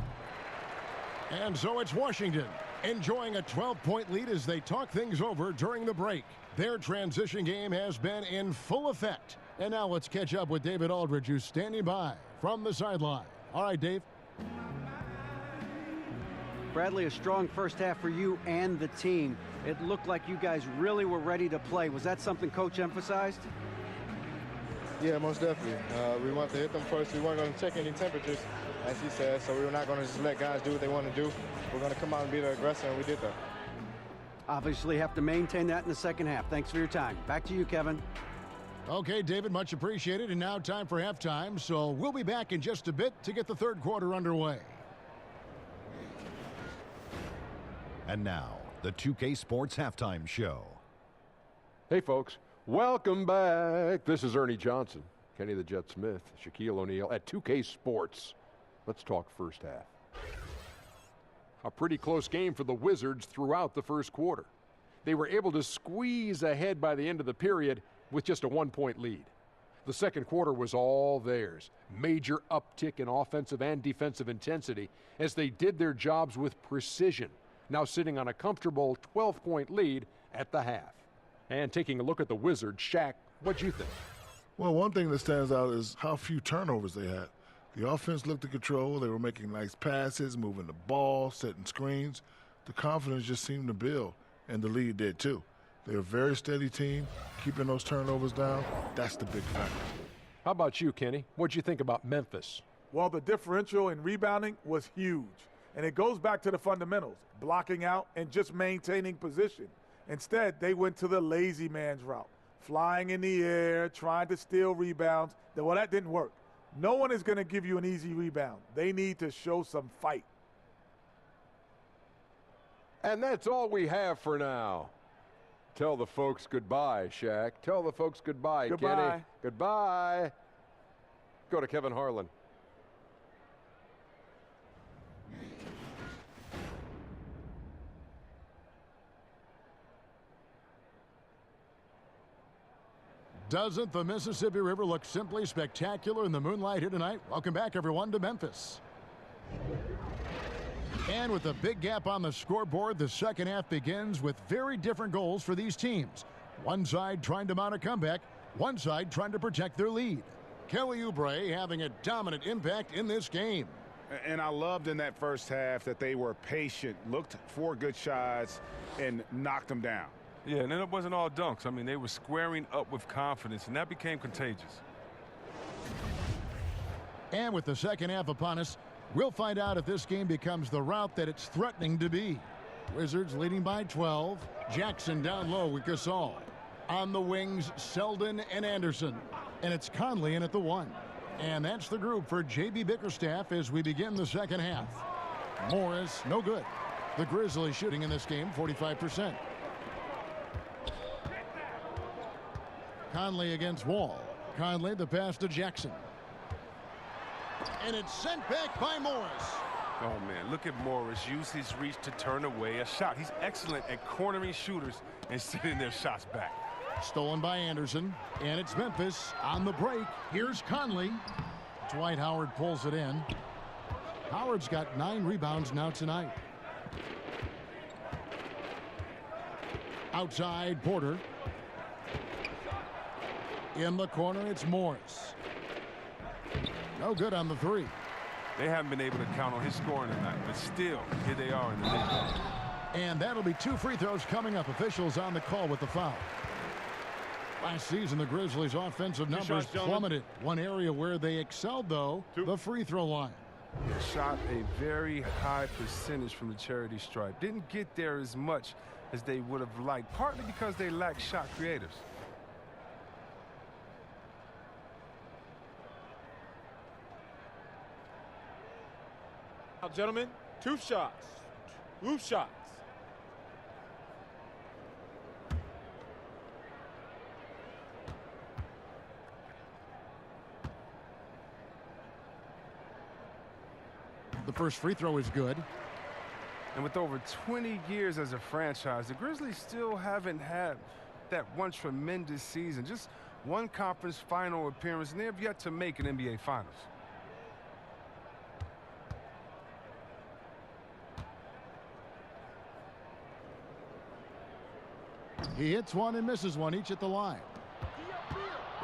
And so it's Washington enjoying a 12-point lead as they talk things over during the break. Their transition game has been in full effect. And now let's catch up with David Aldridge, who's standing by from the sideline. All right, Dave. Bradley, a strong first half for you and the team. It looked like you guys really were ready to play. Was that something Coach emphasized? Yeah, most definitely. We wanted to hit them first. We weren't going to check any temperatures, as he said, so we were not going to just let guys do what they want to do. We're going to come out and be the aggressor, and we did that. Obviously have to maintain that in the second half. Thanks for your time. Back to you, Kevin. Okay, David, much appreciated. And now time for halftime, so we'll be back in just a bit to get the third quarter underway. And now, the 2K Sports Halftime Show. Hey, folks. Welcome back. This is Ernie Johnson, Kenny the Jet Smith, Shaquille O'Neal at 2K Sports. Let's talk first half. A pretty close game for the Wizards throughout the first quarter. they were able to squeeze ahead by the end of the period with just a 1-point lead. The second quarter was all theirs. Major uptick in offensive and defensive intensity as they did their jobs with precision, now sitting on a comfortable 12-point lead at the half. And taking a look at the Wizards, Shaq, what'd you think? Well, one thing that stands out is how few turnovers they had. The offense looked in control. They were making nice passes, moving the ball, setting screens. The confidence just seemed to build, and the lead did too. They're a very steady team, keeping those turnovers down. That's the big factor. How about you, Kenny? What'd you think about Memphis? Well, the differential in rebounding was huge. And it goes back to the fundamentals, blocking out and just maintaining position. Instead, they went to the lazy man's route, flying in the air, trying to steal rebounds. Well, that didn't work. No one is going to give you an easy rebound. They need to show some fight. And that's all we have for now. Tell the folks goodbye, Shaq. Tell the folks goodbye, Goodbye. Kenny. Goodbye. Go to Kevin Harlan. Doesn't the Mississippi River look simply spectacular in the moonlight here tonight? Welcome back, everyone, to Memphis. And with a big gap on the scoreboard, the second half begins with very different goals for these teams. One side trying to mount a comeback, one side trying to protect their lead. Kelly Oubre having a dominant impact in this game. And I loved in that first half that they were patient, looked for good shots, and knocked them down. Yeah, and then it wasn't all dunks. I mean, they were squaring up with confidence, and that became contagious. And with the second half upon us, we'll find out if this game becomes the route that it's threatening to be. Wizards leading by 12. Jackson down low with Gasol. On the wings, Selden and Anderson. And it's Conley in at the 1. And that's the group for J.B. Bickerstaff as we begin the second half. Morris, no good. The Grizzlies shooting in this game, 45%. Conley against Wall. Conley, the pass to Jackson. And it's sent back by Morris. Oh, man, look at Morris use his reach to turn away a shot. He's excellent at cornering shooters and sending their shots back. Stolen by Anderson, and it's Memphis on the break. Here's Conley. Dwight Howard pulls it in. Howard's got 9 rebounds now tonight. Outside, Porter. In the corner, it's Morris. No good on the 3. They haven't been able to count on his scoring tonight, but still, here they are in the lead. And that'll be 2 free throws coming up. Officials on the call with the foul. Last season, the Grizzlies' offensive numbers plummeted. One area where they excelled, though, the free throw line. They shot a very high percentage from the charity stripe. Didn't get there as much as they would have liked, partly because they lack shot creators. Now, gentlemen, 2 shots. 2 shots. The first free throw is good. And with over 20 years as a franchise, the Grizzlies still haven't had that one tremendous season. Just one conference final appearance, and they have yet to make an NBA Finals. He hits one and misses one, each at the line.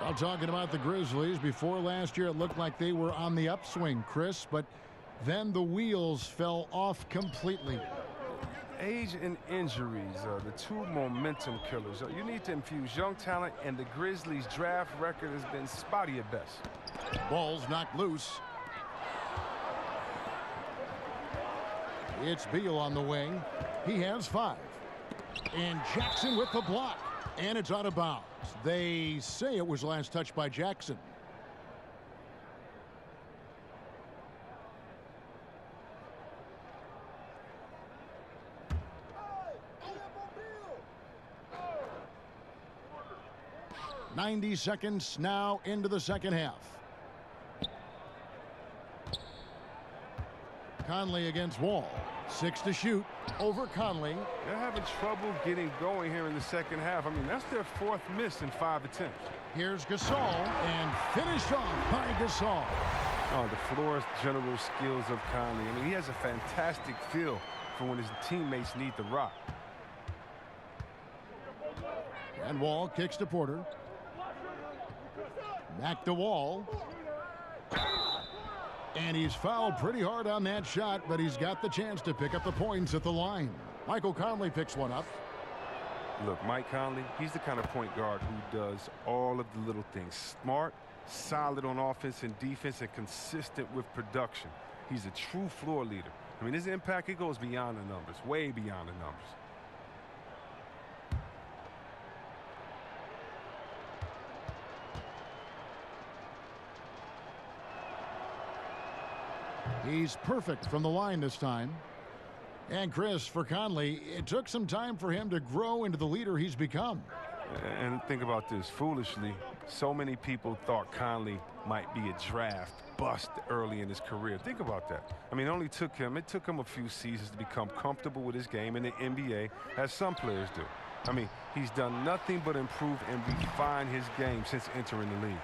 Well, talking about the Grizzlies, before last year it looked like they were on the upswing, Chris, but then the wheels fell off completely. Age and injuries are the 2 momentum killers. You need to infuse young talent, and the Grizzlies' draft record has been spotty at best. Ball's knocked loose. It's Beal on the wing. He has 5. And Jackson with the block. And it's out of bounds. They say it was last touched by Jackson. "90 seconds now into the second half. Conley against Wall. 6 to shoot over Conley. They're having trouble getting going here in the second half. I mean, that's their 4th miss in 5 attempts. Here's Gasol, and finished off by Gasol. Oh, the floor general skills of Conley. I mean, he has a fantastic feel for when his teammates need the rock. And Wall kicks to Porter. Back to Wall. And he's fouled pretty hard on that shot, but he's got the chance to pick up the points at the line. Michael Conley picks one up. Look, Mike Conley, he's the kind of point guard who does all of the little things. Smart, solid on offense and defense, and consistent with production. He's a true floor leader. I mean, his impact, it goes beyond the numbers, way beyond the numbers. He's perfect from the line this time. And Chris, for Conley, it took some time for him to grow into the leader he's become. And think about this. Foolishly, so many people thought Conley might be a draft bust early in his career. Think about that. I mean, it took him a few seasons to become comfortable with his game in the NBA, as some players do. I mean, he's done nothing but improve and refine his game since entering the league.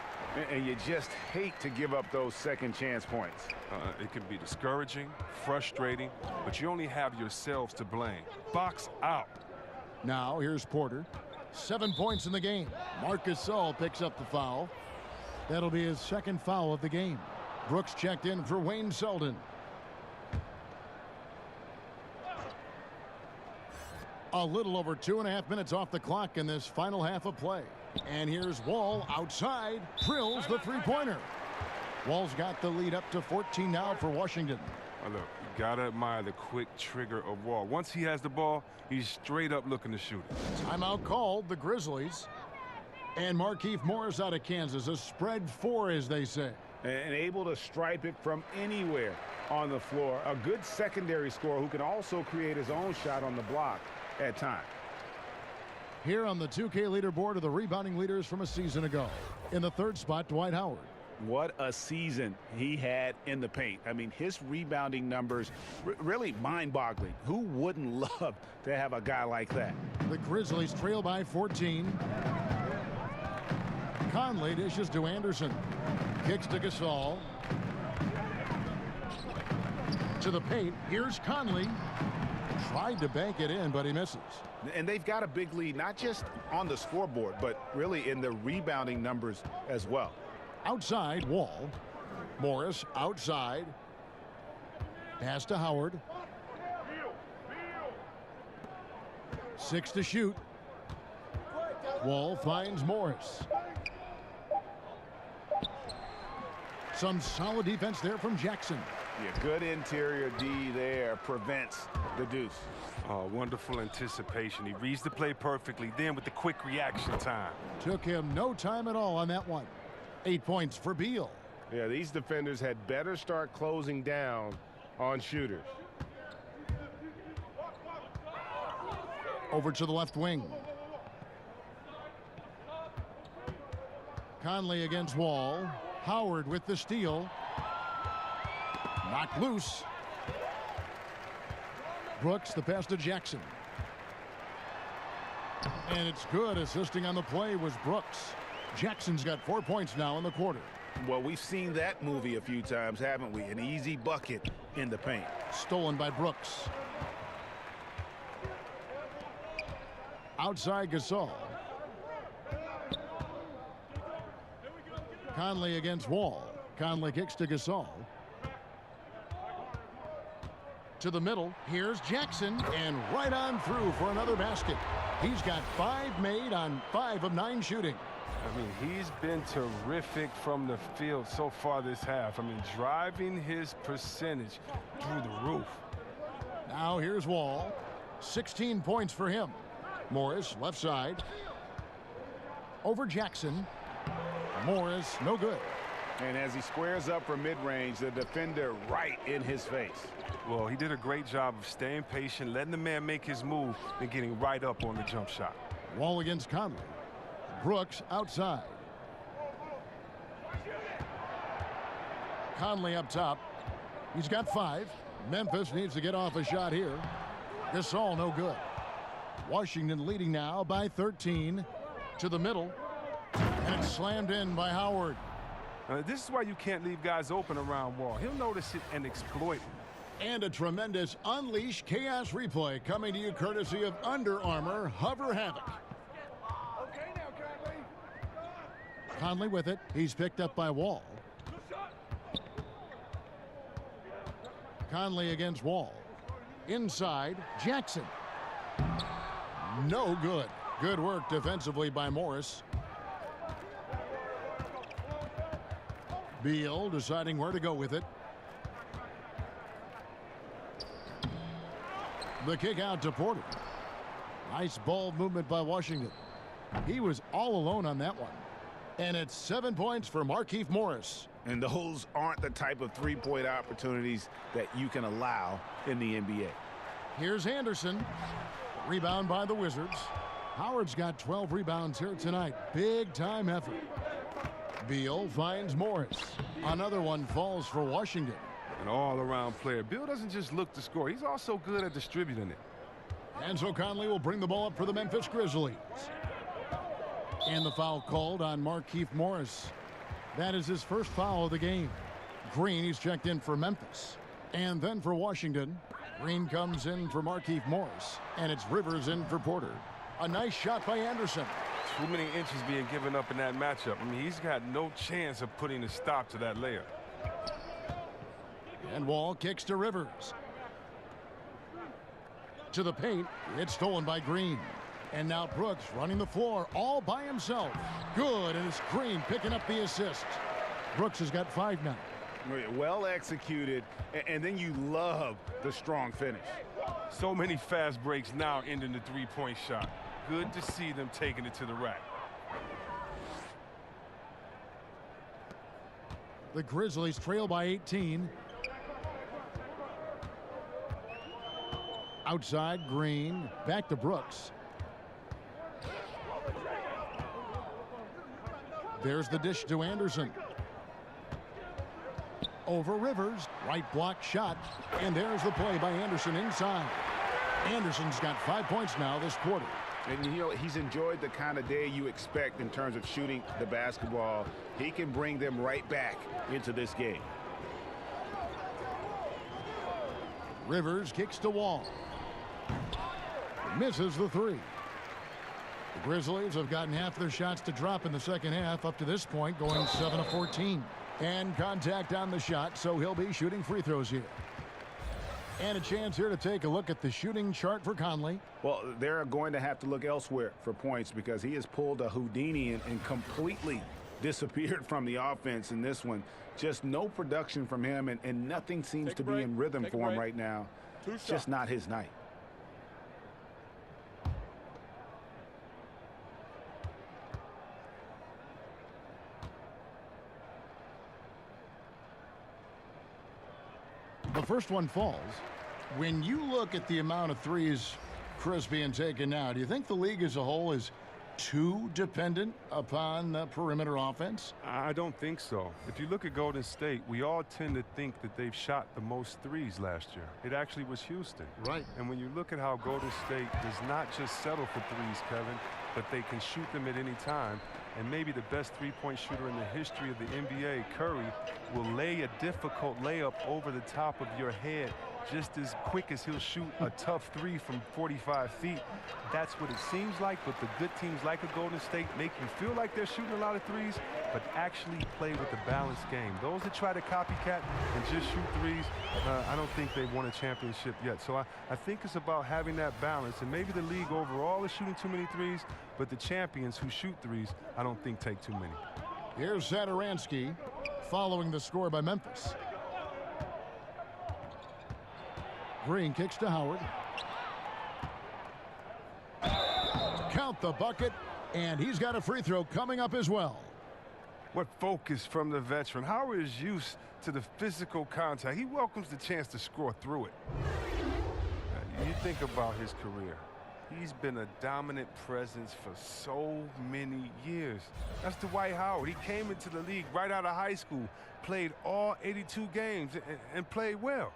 And you just hate to give up those second chance points. It can be discouraging, frustrating, but you only have yourselves to blame. Box out. Now here's Porter. 7 points in the game. Marc Gasol picks up the foul. That'll be his 2nd foul of the game. Brooks checked in for Wayne Selden. A little over 2.5 minutes off the clock in this final half of play. And here's Wall outside, drills the three-pointer. Wall's got the lead up to 14 now for Washington. Oh, look, you gotta admire the quick trigger of Wall. Once he has the ball, he's straight up looking to shoot it. Timeout called, the Grizzlies. And Markieff Morris out of Kansas, a spread 4, as they say. And able to stripe it from anywhere on the floor. A good secondary scorer who can also create his own shot on the block at times. Here on the 2K leaderboard are the rebounding leaders from a season ago. In the 3rd spot, Dwight Howard. What a season he had in the paint. I mean, his rebounding numbers really mind-boggling. Who wouldn't love to have a guy like that? The Grizzlies trail by 14. Conley dishes to Anderson. Kicks to Gasol. To the paint. Here's Conley. Tried to bank it in, but he misses. And they've got a big lead, not just on the scoreboard, but really in the rebounding numbers as well. Outside, Wall. Morris outside. Pass to Howard. 6 to shoot. Wall finds Morris. Some solid defense there from Jackson. Yeah, good interior D there prevents the deuce. Oh, wonderful anticipation. He reads the play perfectly, then with the quick reaction time. Took him no time at all on that one. 8 points for Beal. Yeah, these defenders had better start closing down on shooters. Over to the left wing. Conley against Wall. Howard with the steal. Knocked loose. Brooks, the pass to Jackson. And it's good. Assisting on the play was Brooks. Jackson's got 4 points now in the quarter. Well, we've seen that movie a few times, haven't we? An easy bucket in the paint. Stolen by Brooks. Outside Gasol. Conley against Wall. Conley kicks to Gasol. To the middle. Here's Jackson, and right on through for another basket. He's got 5 made on 5 of 9 shooting. I mean, he's been terrific from the field so far this half. I mean, driving his percentage through the roof. Now here's Wall. 16 points for him. Morris, left side. Over Jackson. Morris, no good. And as he squares up for mid-range, the defender right in his face. Well, he did a great job of staying patient, letting the man make his move, and getting right up on the jump shot. Wall against Conley. Brooks outside. Conley up top. He's got 5. Memphis needs to get off a shot here. Gasol no good. Washington leading now by 13 to the middle. And it's slammed in by Howard. This is why you can't leave guys open around Wall. He'll notice it and exploit it. And a tremendous Unleash Chaos replay coming to you courtesy of Under Armour Hover Havoc. Okay now, Conley. Conley with it. He's picked up by Wall. Conley against Wall. Inside, Jackson. No good. Good work defensively by Morris. Beal deciding where to go with it. The kick out to Porter. Nice ball movement by Washington. He was all alone on that one. And it's 7 points for Markieff Morris. And those aren't the type of three-point opportunities that you can allow in the NBA. Here's Anderson. Rebound by the Wizards. Howard's got 12 rebounds here tonight. Big time effort. Beal finds Morris. Another one falls for Washington. An all-around player. Beal doesn't just look to score. He's also good at distributing it. And so Conley will bring the ball up for the Memphis Grizzlies. And the foul called on Markieff Morris. That is his first foul of the game. Green, he's checked in for Memphis. And then for Washington, Green comes in for Markieff Morris. And it's Rivers in for Porter. A nice shot by Anderson. Too many inches being given up in that matchup. I mean, he's got no chance of putting a stop to that layup. And Wall kicks to Rivers. To the paint. It's stolen by Green. And now Brooks running the floor all by himself. Good, and it's Green picking up the assist. Brooks has got 5 now. Well executed, and then you love the strong finish. So many fast breaks now ending the three-point shot. Good to see them taking it to the rack. The Grizzlies trail by 18. Outside, Green. Back to Brooks. There's the dish to Anderson. Over Rivers. Right block shot. And there's the play by Anderson inside. Anderson's got 5 points now this quarter. And, you know, he's enjoyed the kind of day you expect in terms of shooting the basketball. He can bring them right back into this game. Rivers kicks to Wall. Misses the three. The Grizzlies have gotten half their shots to drop in the second half up to this point, going 7 of 14. And contact on the shot, so he'll be shooting free throws here. And a chance here to take a look at the shooting chart for Conley. Well, they're going to have to look elsewhere for points because he has pulled a Houdini and completely disappeared from the offense in this one. Just no production from him, and nothing seems to be in rhythm for him right now. It's just not his night. The first one falls. When you look at the amount of threes Chris being taken now, do you think the league as a whole is too dependent upon the perimeter offense? I don't think so. If you look at Golden State, we all tend to think that they've shot the most threes last year. It actually was Houston. Right. And when you look at how Golden State does not just settle for threes, Kevin, but they can shoot them at any time. And maybe the best three-point shooter in the history of the NBA, Curry, will lay a difficult layup over the top of your head just as quick as he'll shoot a tough three from 45 feet. That's what it seems like, but the good teams like a Golden State make you feel like they're shooting a lot of threes, but actually play with a balanced game. Those that try to copycat and just shoot threes, I don't think they've won a championship yet. So I think it's about having that balance, and maybe the league overall is shooting too many threes, but the champions who shoot threes, I don't think take too many. Here's Satoransky following the score by Memphis. Green kicks to Howard. Count the bucket, and he's got a free throw coming up as well. What focus from the veteran. Howard is used to the physical contact. He welcomes the chance to score through it. You think about his career. He's been a dominant presence for so many years. That's Dwight Howard. He came into the league right out of high school, played all 82 games, and played well.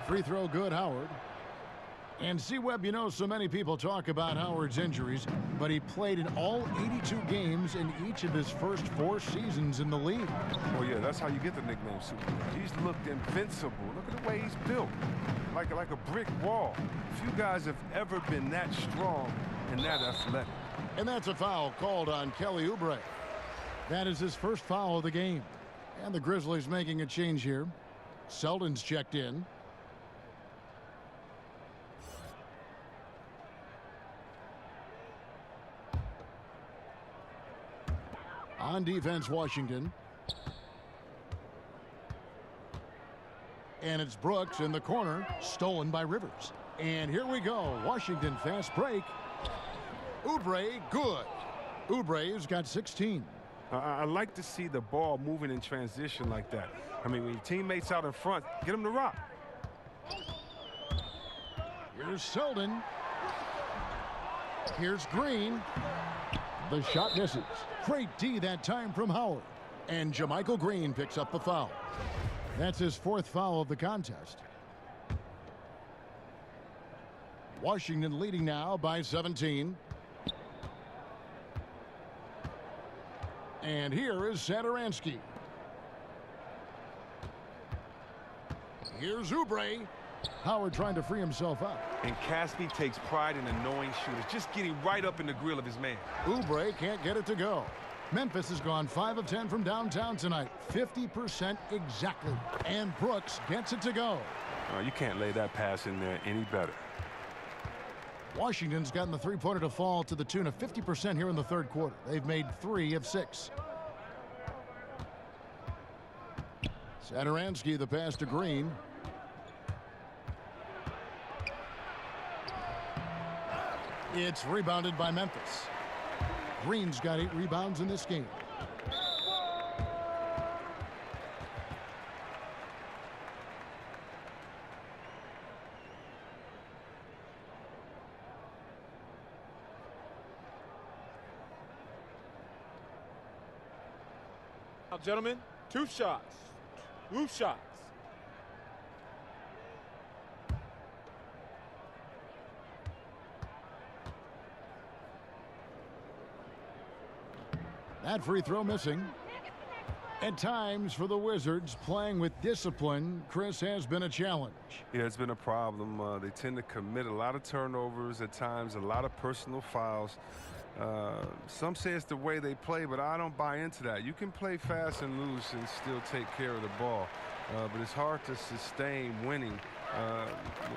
Free throw good, Howard. And see, Webb, you know, so many people talk about Howard's injuries, but he played in all 82 games in each of his first 4 seasons in the league. Well, yeah, that's how you get the nickname Superman. He's looked invincible. Look at the way he's built, like a brick wall. Few guys have ever been that strong and that athletic. And that's a foul called on Kelly Oubre. That is his first foul of the game. And the Grizzlies making a change here. Selden's checked in. On defense, Washington. And it's Brooks in the corner, stolen by Rivers. And here we go. Washington fast break. Oubre, good. Oubre's got 16. I like to see the ball moving in transition like that. I mean, when your teammates out in front, get them to rock. Here's Selden. Here's Green. The shot misses. Great D that time from Howard. And JaMychal Green picks up the foul. That's his 4th foul of the contest. Washington leading now by 17. And here is Satoransky. Here's Oubre. Howard trying to free himself up. And Caspi takes pride in annoying shooters, just getting right up in the grill of his man. Oubre can't get it to go. Memphis has gone 5 of 10 from downtown tonight. 50% exactly. And Brooks gets it to go. You can't lay that pass in there any better. Washington's gotten the three-pointer to fall to the tune of 50% here in the 3rd quarter. They've made 3 of 6. Satoransky, the pass to Green. It's rebounded by Memphis. Green's got 8 rebounds in this game. Now, gentlemen, 2 shots. 2 shots. That free throw missing. At times for the Wizards, playing with discipline, Chris, has been a challenge. Yeah, it's been a problem. They tend to commit a lot of turnovers at times, a lot of personal fouls. Some say it's the way they play, but I don't buy into that. You can play fast and loose and still take care of the ball, but it's hard to sustain winning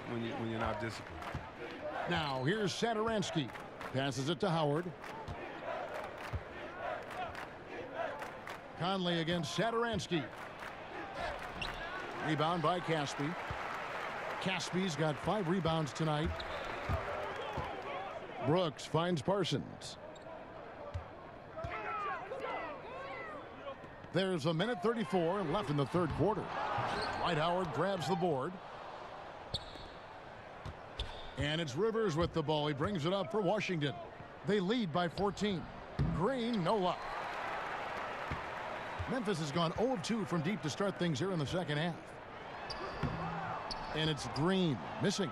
when you're not disciplined. Now here's Satoransky. Passes it to Howard. Conley against Satoransky. Rebound by Caspi. Caspi's got 5 rebounds tonight. Brooks finds Parsons. There's a minute 34 left in the 3rd quarter. Dwight Howard grabs the board. And it's Rivers with the ball. He brings it up for Washington. They lead by 14. Green, no luck. Memphis has gone 0 of 2 from deep to start things here in the 2nd half. And it's Green missing.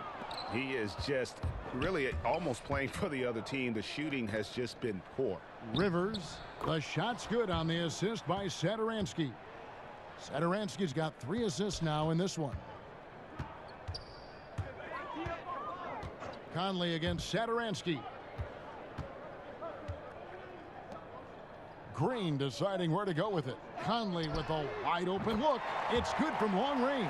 He is just really almost playing for the other team. The shooting has just been poor. Rivers, the shot's good on the assist by Satoransky. Satoransky's got 3 assists now in this one. Conley against Satoransky. Green deciding where to go with it. Conley with a wide open look. It's good from long range.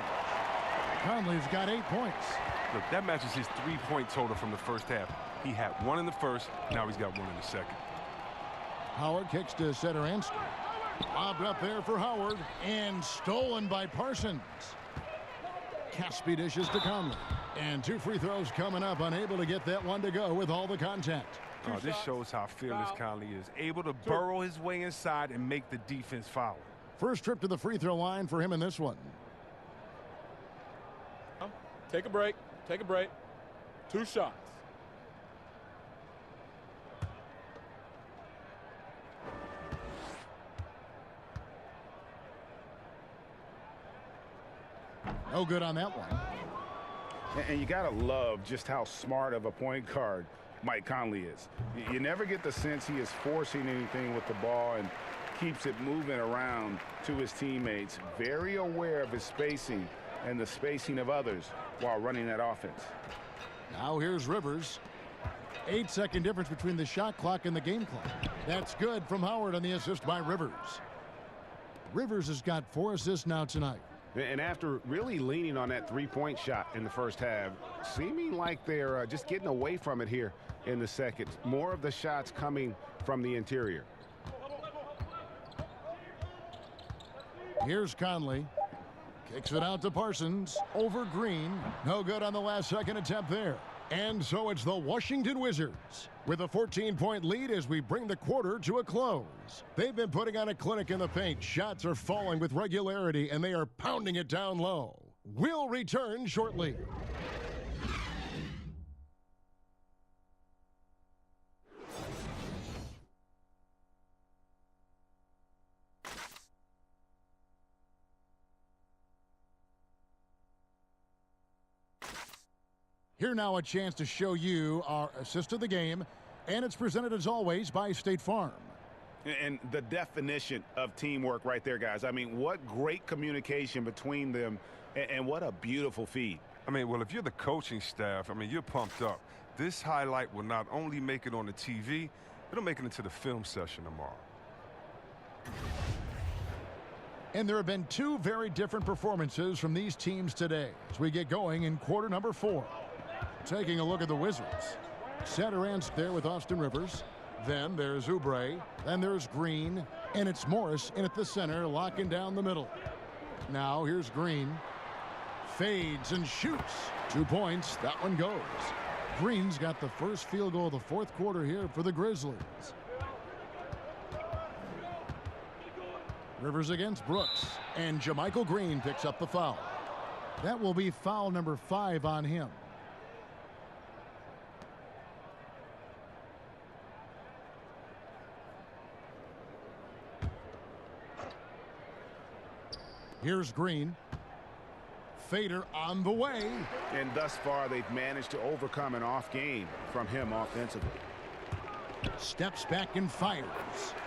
Conley's got 8 points. Look, that matches his 3-point total from the 1st half. He had 1 in the 1st, now he's got 1 in the 2nd. Howard kicks to Satoransky. Lobbed up there for Howard and stolen by Parsons. Caspi dishes to Conley. And 2 free throws coming up, unable to get that one to go with all the contact. This shows how fearless Conley is. Able to burrow his way inside and make the defense foul. First trip to the free throw line for him in this one. Take a break. Take a break. 2 shots. No good on that one. And you got to love just how smart of a point guard Mike Conley is. You never get the sense he is forcing anything with the ball and keeps it moving around to his teammates. Very aware of his spacing and the spacing of others while running that offense. Now here's Rivers. 8-second difference between the shot clock and the game clock. That's good from Howard on the assist by Rivers. Rivers has got 4 assists now tonight. And after really leaning on that three-point shot in the first half, seeming like they're just getting away from it here in the second. More of the shots coming from the interior. Here's Conley. Kicks it out to Parsons. Over Green. No good on the last second attempt there. And so it's the Washington Wizards with a 14-point lead as we bring the quarter to a close. They've been putting on a clinic in the paint. Shots are falling with regularity, and they are pounding it down low. We'll return shortly. Here now a chance to show you our assist of the game, and it's presented as always by State Farm. And the definition of teamwork right there, guys. I mean, what great communication between them, and what a beautiful feed. I mean, well, if you're the coaching staff, I mean, you're pumped up. This highlight will not only make it on the TV, it'll make it into the film session tomorrow. And there have been 2 very different performances from these teams today as we get going in quarter number 4. Taking a look at the Wizards. Satoransk there with Austin Rivers. Then there's Oubre. Then there's Green. And it's Morris in at the center, locking down the middle. Now here's Green. Fades and shoots. 2 points. That one goes. Green's got the first field goal of the 4th quarter here for the Grizzlies. Rivers against Brooks. And JaMychal Green picks up the foul. That will be foul number 5 on him. Here's Green. Fader on the way. And thus far, they've managed to overcome an off game from him offensively. Steps back and fires.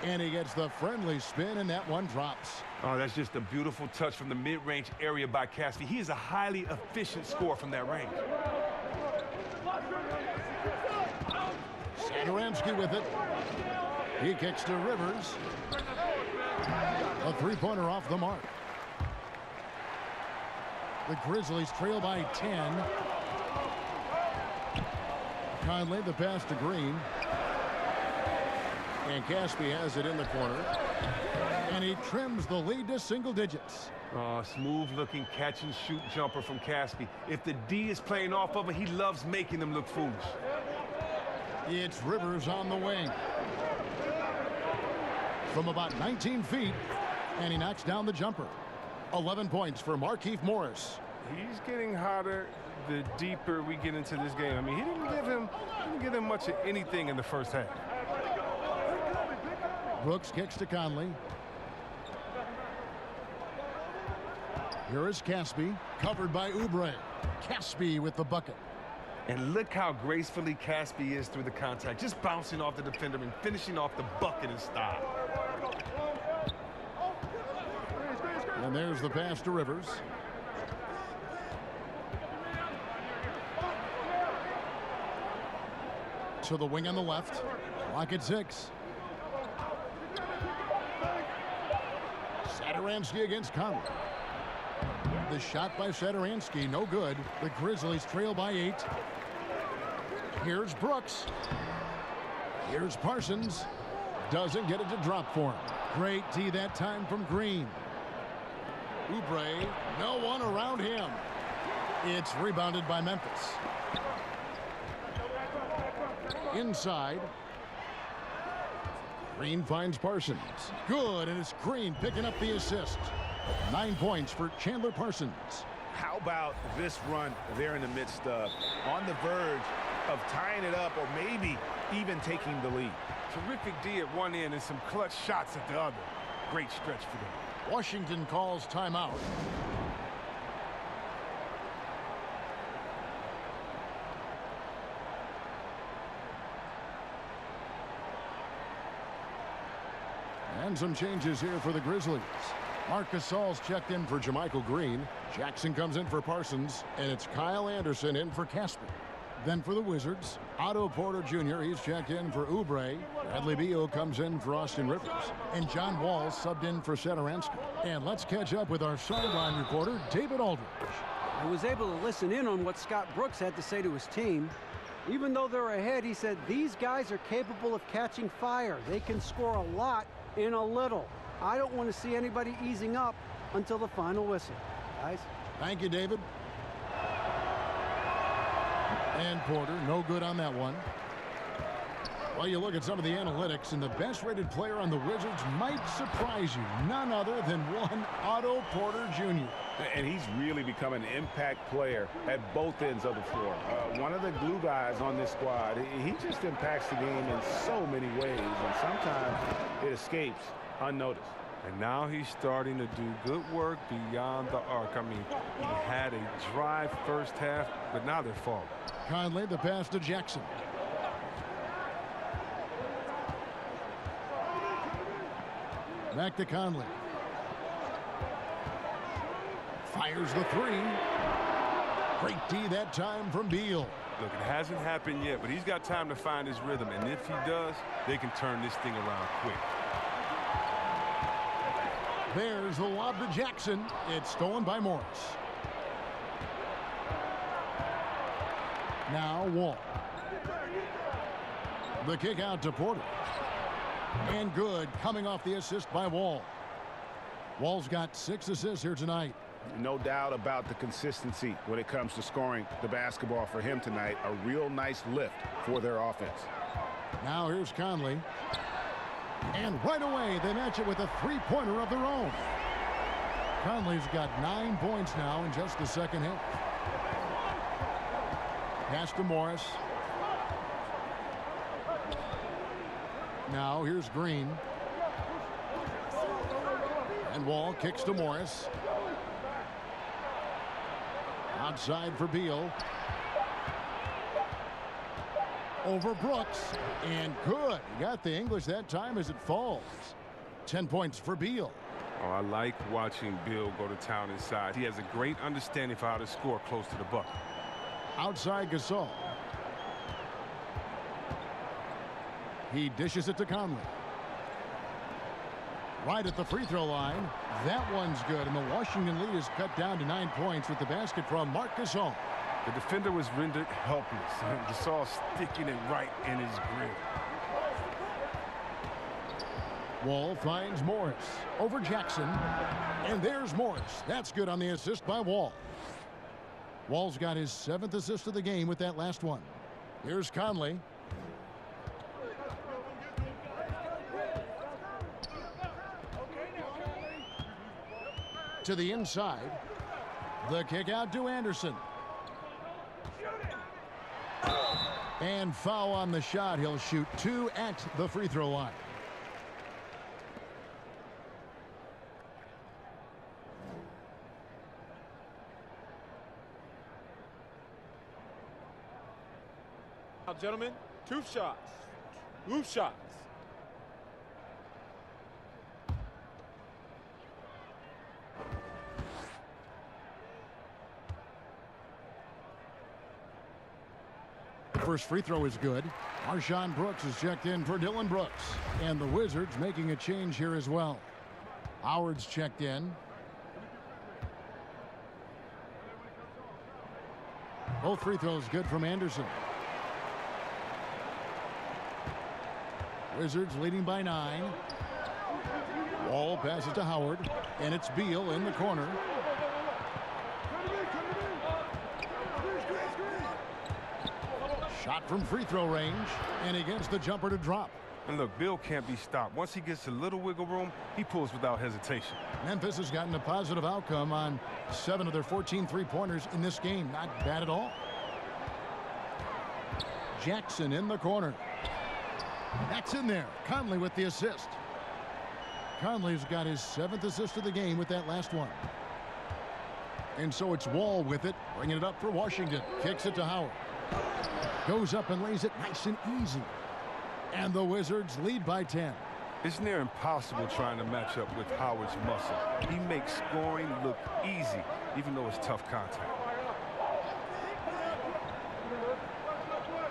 And he gets the friendly spin, and that one drops. Oh, that's just a beautiful touch from the mid-range area by Caspi. He is a highly efficient scorer from that range. Satoranski with it. He kicks to Rivers. A 3-pointer off the mark. The Grizzlies trail by 10. Conley the pass to Green. And Caspi has it in the corner. And he trims the lead to single digits. Smooth-looking catch-and-shoot jumper from Caspi. If the D is playing off of it, he loves making them look foolish. It's Rivers on the wing. From about 19 feet. And he knocks down the jumper. 11 points for Markieff Morris. He's getting hotter the deeper we get into this game. I mean, he didn't give him much of anything in the first half. Brooks kicks to Conley. Here is Caspi, covered by Oubre. Caspi with the bucket. And look how gracefully Caspi is through the contact, just bouncing off the defender and finishing off the bucket in style. And there's the pass to Rivers. To the wing on the left. Clock at 6. Satoranski against Conley. The shot by Satoranski, no good. The Grizzlies trail by 8. Here's Brooks. Here's Parsons. Doesn't get it to drop for him. Great D that time from Green. Oubre, no one around him. It's rebounded by Memphis. Inside. Green finds Parsons. Good, and it's Green picking up the assist. 9 points for Chandler Parsons. How about this run there in the midst of, on the verge of tying it up or maybe even taking the lead? Terrific D at one end and some clutch shots at the other. Great stretch for them. Washington calls timeout. some changes here for the Grizzlies. Marc Gasol's checked in for JaMychal Green. Jackson comes in for Parsons, and it's Kyle Anderson in for Casper. Then for the Wizards, Otto Porter Jr., he's checked in for Oubre. Bradley Beal comes in for Austin Rivers. And John Wall subbed in for Satoransky. And let's catch up with our sideline reporter, David Aldridge. I was able to listen in on what Scott Brooks had to say to his team. Even though they're ahead, he said, these guys are capable of catching fire. They can score a lot in a little. I don't want to see anybody easing up until the final whistle. Guys? Thank you, David. And Porter, no good on that one. Well, you look at some of the analytics, and the best-rated player on the Wizards might surprise you. None other than one Otto Porter Jr. And he's really become an impact player at both ends of the floor. One of the glue guys on this squad. He just impacts the game in so many ways, and sometimes it escapes unnoticed. And now he's starting to do good work beyond the arc. I mean, he had a dry first half, but now they're falling. Conley, the pass to Jackson. Back to Conley. Fires the three. Great D that time from Beal. Look, it hasn't happened yet, but he's got time to find his rhythm. And if he does, they can turn this thing around quick. There's the lob to Jackson. It's stolen by Morris. Now Wall. The kick out to Porter. And good, coming off the assist by Wall. Wall's got 6 assists here tonight. No doubt about the consistency when it comes to scoring the basketball for him tonight. A real nice lift for their offense. Now here's Conley. And right away, they match it with a three-pointer of their own. Conley's got 9 points now in just the second half. Pass to Morris. Now here's Green. And Wall kicks to Morris. Outside for Beal. Over Brooks. And good. He got the English that time as it falls. 10 points for Beal. Oh, I like watching Beal go to town inside. He has a great understanding for how to score close to the bucket. Outside Gasol. He dishes it to Conley. Right at the free throw line. That one's good, and the Washington lead is cut down to 9 points with the basket from Marc Gasol. The defender was rendered helpless. Gasol sticking it right in his grip. Wall finds Morris over Jackson. And there's Morris. That's good on the assist by Wall. Wall's got his 7th assist of the game with that last one. Here's Conley. To the inside. The kick out to Anderson. And foul on the shot. He'll shoot 2 at the free throw line. Now, gentlemen, 2 shots. 2 shots. First free throw is good. Marshawn Brooks is checked in for Dylan Brooks. And the Wizards making a change here as well. Howard's checked in. Both free throws good from Anderson. Wizards leading by 9. Wall passes to Howard. And it's Beal in the corner. Shot from free throw range, and he gets the jumper to drop. And look, Beal can't be stopped. Once he gets a little wiggle room, he pulls without hesitation. Memphis has gotten a positive outcome on 7 of their 14 three-pointers in this game. Not bad at all. Jackson in the corner. That's in there. Conley with the assist. Conley's got his 7th assist of the game with that last one. And so it's Wall with it, bringing it up for Washington. Kicks it to Howard. Goes up and lays it nice and easy. And the Wizards lead by 10. It's near impossible trying to match up with Howard's muscle. He makes scoring look easy, even though it's tough contact.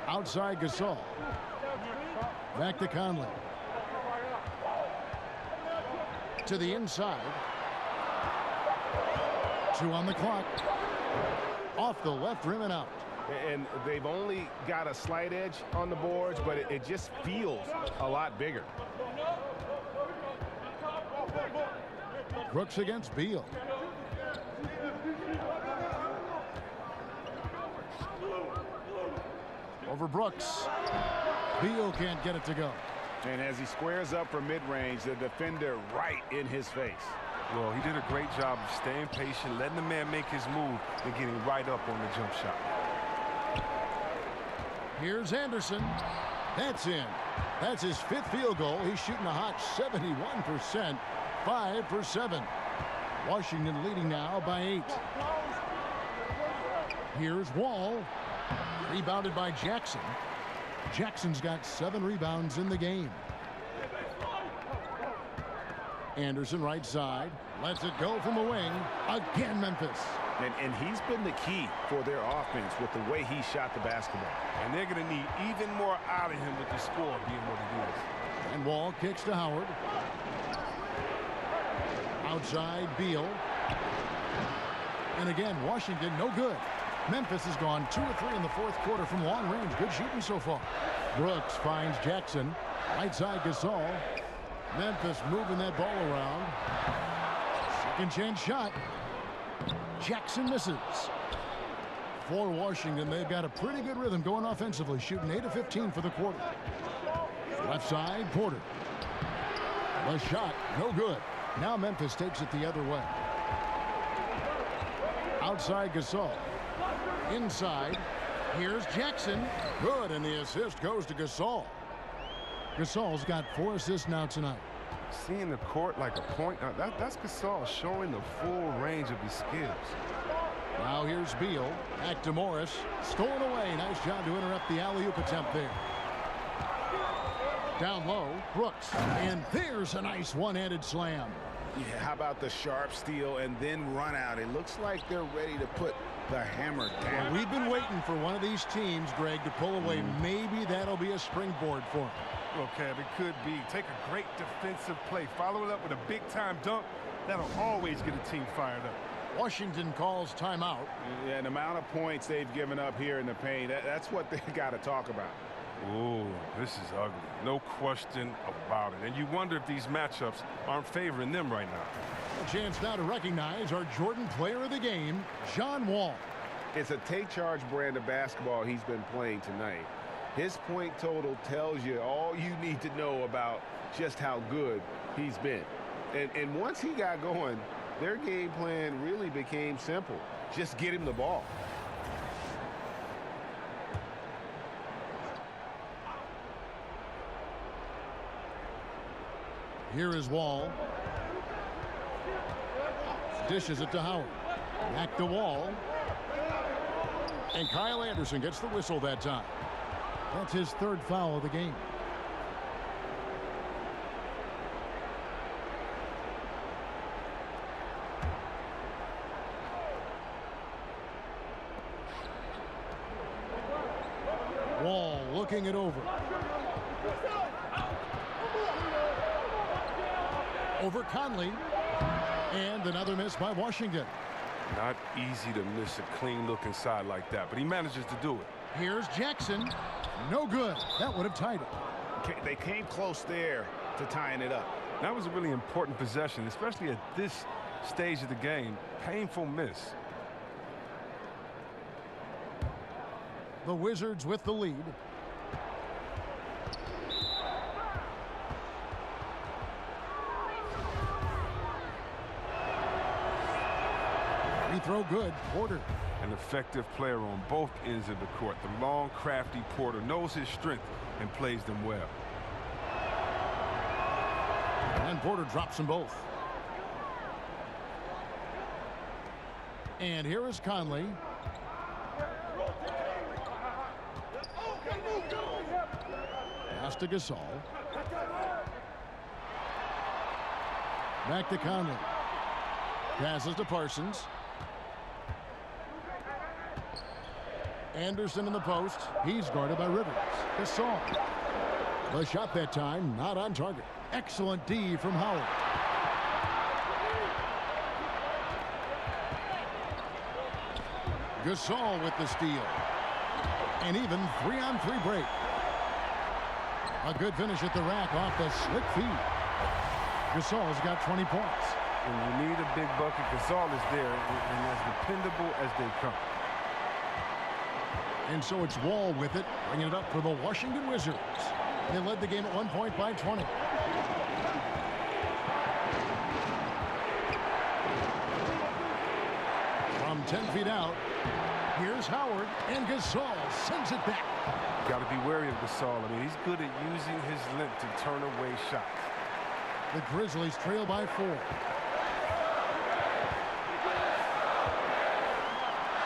Outside Gasol. Back to Conley. To the inside. 2 on the clock. Off the left rim and out. And they've only got a slight edge on the boards, but it just feels a lot bigger. Brooks against Beal. Over Brooks. Beal can't get it to go. And as he squares up for mid-range, the defender right in his face. Well, he did a great job of staying patient, letting the man make his move, and getting right up on the jump shot. Here's Anderson. That's in. That's his 5th field goal. He's shooting a hot 71%. 5 for 7. Washington leading now by 8. Here's Wall. Rebounded by Jackson. Jackson's got 7 rebounds in the game. Anderson right side. Lets it go from the wing. Again, Memphis. And he's been the key for their offense with the way he shot the basketball. And they're going to need even more out of him with the score being what it is. And Wall kicks to Howard. Outside Beal. And again, Washington no good. Memphis has gone 2 or 3 in the 4th quarter from long range. Good shooting so far. Brooks finds Jackson. Right side Gasol. Memphis moving that ball around. Second chance shot. Jackson misses. For Washington, they've got a pretty good rhythm going offensively, shooting 8 of 15 for the quarter. Left side, Porter. The shot, no good. Now Memphis takes it the other way. Outside Gasol. Inside. Here's Jackson. Good, and the assist goes to Gasol. Gasol's got 4 assists now tonight. Seeing the court like a point, that's Gasol showing the full range of his skills. Now here's Beal. Back to Morris. Stolen away. Nice job to interrupt the alley-oop attempt there. Down low, Brooks. And there's a nice one-handed slam. Yeah, how about the sharp steal and then run out? It looks like they're ready to put the hammer down. Well, we've been waiting for one of these teams, Greg, to pull away. Maybe that'll be a springboard for them. Well, Kev, it could be. Take a great defensive play. Follow it up with a big-time dunk. That'll always get a team fired up. Washington calls timeout. Yeah, and the amount of points they've given up here in the paint, that's what they got to talk about. Oh, this is ugly. No question about it. And you wonder if these matchups aren't favoring them right now. A chance now to recognize our Jordan player of the game, John Wall. It's a take charge brand of basketball he's been playing tonight. His point total tells you all you need to know about just how good he's been. And once he got going, their game plan really became simple. Just get him the ball. Here is Wall. Dishes it to Howard. Back to Wall. And Kyle Anderson gets the whistle that time. That's his 3rd foul of the game. Wall looking it over. Over Conley. And another miss by Washington. Not easy to miss a clean look inside like that, but he manages to do it. Here's Jackson. No good. That would have tied it. They came close there to tying it up. That was a really important possession, especially at this stage of the game. Painful miss. The Wizards with the lead. Free throw good. Porter. An effective player on both ends of the court. The long, crafty Porter knows his strength and plays them well. And Porter drops them both. And here is Conley. Pass to Gasol. Back to Conley. Passes to Parsons. Anderson in the post. He's guarded by Rivers. Gasol. The shot that time not on target. Excellent D from Howard. Gasol with the steal. An even 3-on-3 break. A good finish at the rack off the slick feed. Gasol's got 20 points. When you need a big bucket, Gasol is there and as dependable as they come. And so it's Wall with it, bringing it up for the Washington Wizards. They led the game at 1 point by 20. From 10 feet out, here's Howard, and Gasol sends it back. Got to be wary of Gasol. I mean, he's good at using his length to turn away shots. The Grizzlies trail by 4.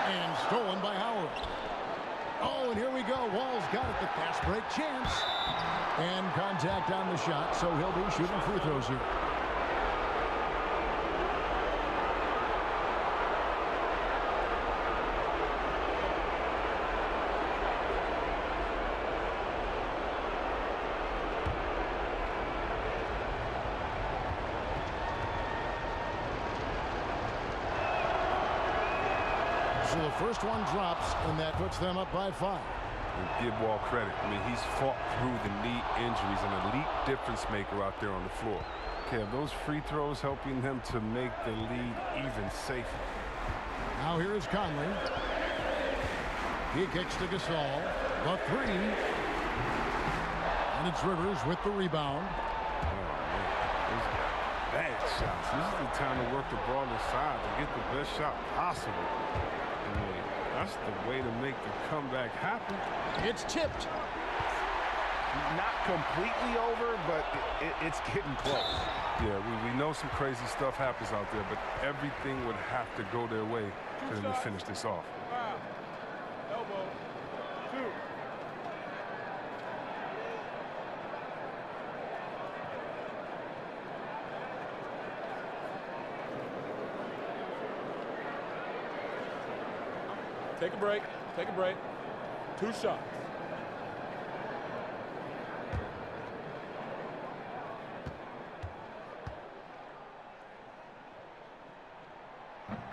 And stolen by Howard. Oh, and here we go. Wall's got it. The fast break chance. And contact on the shot, so he'll be shooting free throws here. So the first one drops, and that puts them up by 5. And give Wall credit. I mean, he's fought through the knee injuries, an elite difference maker out there on the floor. Okay, are those free throws helping them to make the lead even safer? Now here is Conley. He kicks to Gasol. The 3. And it's Rivers with the rebound. Bad shots. This is the time to work the ball inside to get the best shot possible. I mean, that's the way to make the comeback happen. It's tipped. Not completely over, but it's getting close. Yeah, we know some crazy stuff happens out there, but everything would have to go their way for them to finish this off. Elbow. 2. Take a break. Take a break. 2 shots.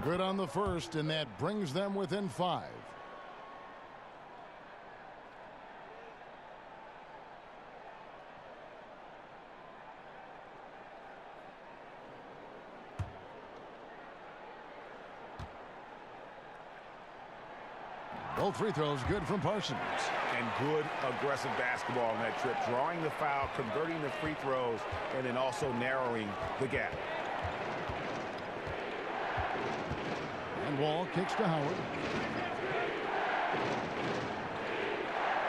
Good on the first, and that brings them within 5. Both free throws good from Parsons. And good aggressive basketball on that trip. Drawing the foul, converting the free throws, and then also narrowing the gap. And Wall kicks to Howard.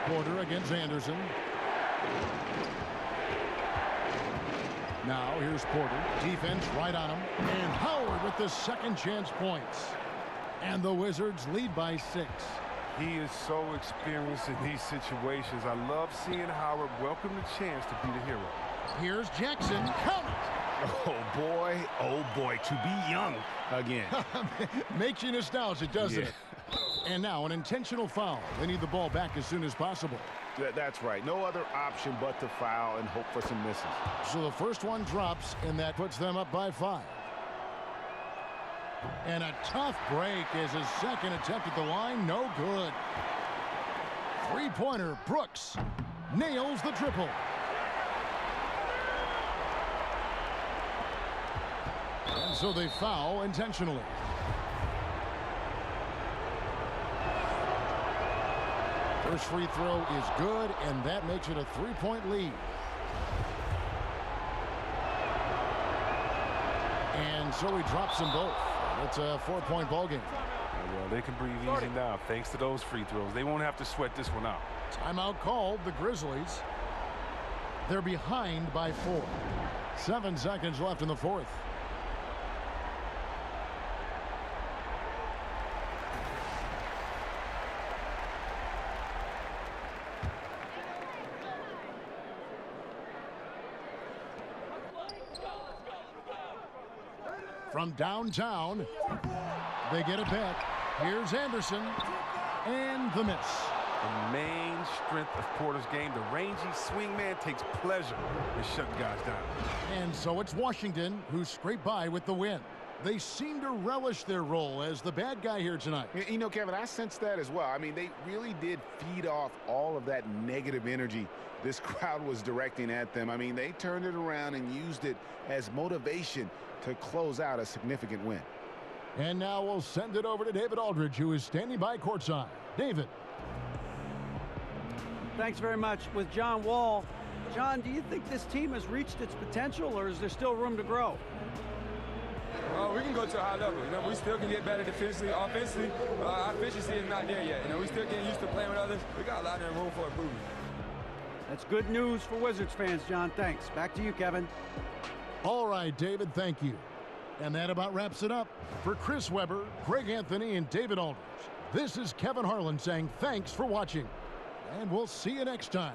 Porter against Anderson. Now here's Porter. Defense right on him. And Howard with the second chance points. And the Wizards lead by 6. He is so experienced in these situations. I love seeing Howard welcome the chance to be the hero. Here's Jackson. Count it. Oh boy, to be young again. Makes you nostalgic, doesn't it? And now an intentional foul. They need the ball back as soon as possible. That's right. No other option but to foul and hope for some misses. So the first one drops, and that puts them up by 5. And a tough break is his second attempt at the line. No good. Three-pointer. Brooks nails the triple. And so they foul intentionally. First free throw is good, and that makes it a 3-point lead. And so he drops them both. It's a 4-point ball game. Well, they can breathe easy now thanks to those free throws. They won't have to sweat this one out. Timeout called. The Grizzlies. They're behind by 4. 7 seconds left in the 4th. From downtown, they get it back. Here's Anderson, and the miss. The main strength of Porter's game, the rangy swing man takes pleasure in shutting guys down. And so it's Washington who scraped by with the win. They seem to relish their role as the bad guy here tonight. You know, Kevin, I sense that as well. I mean, they really did feed off all of that negative energy this crowd was directing at them. I mean, they turned it around and used it as motivation to close out a significant win. And now we'll send it over to David Aldridge, who is standing by courtside. David. Thanks very much. With John Wall. John, do you think this team has reached its potential, or is there still room to grow? We can go to a high level. You know, we still can get better defensively. Offensively, our efficiency is not there yet. You know, we still getting used to playing with others. We got a lot of room for improvement. That's good news for Wizards fans, John. Thanks. Back to you, Kevin. All right, David, thank you. And that about wraps it up. For Chris Webber, Greg Anthony, and David Aldridge, this is Kevin Harlan saying thanks for watching. And we'll see you next time.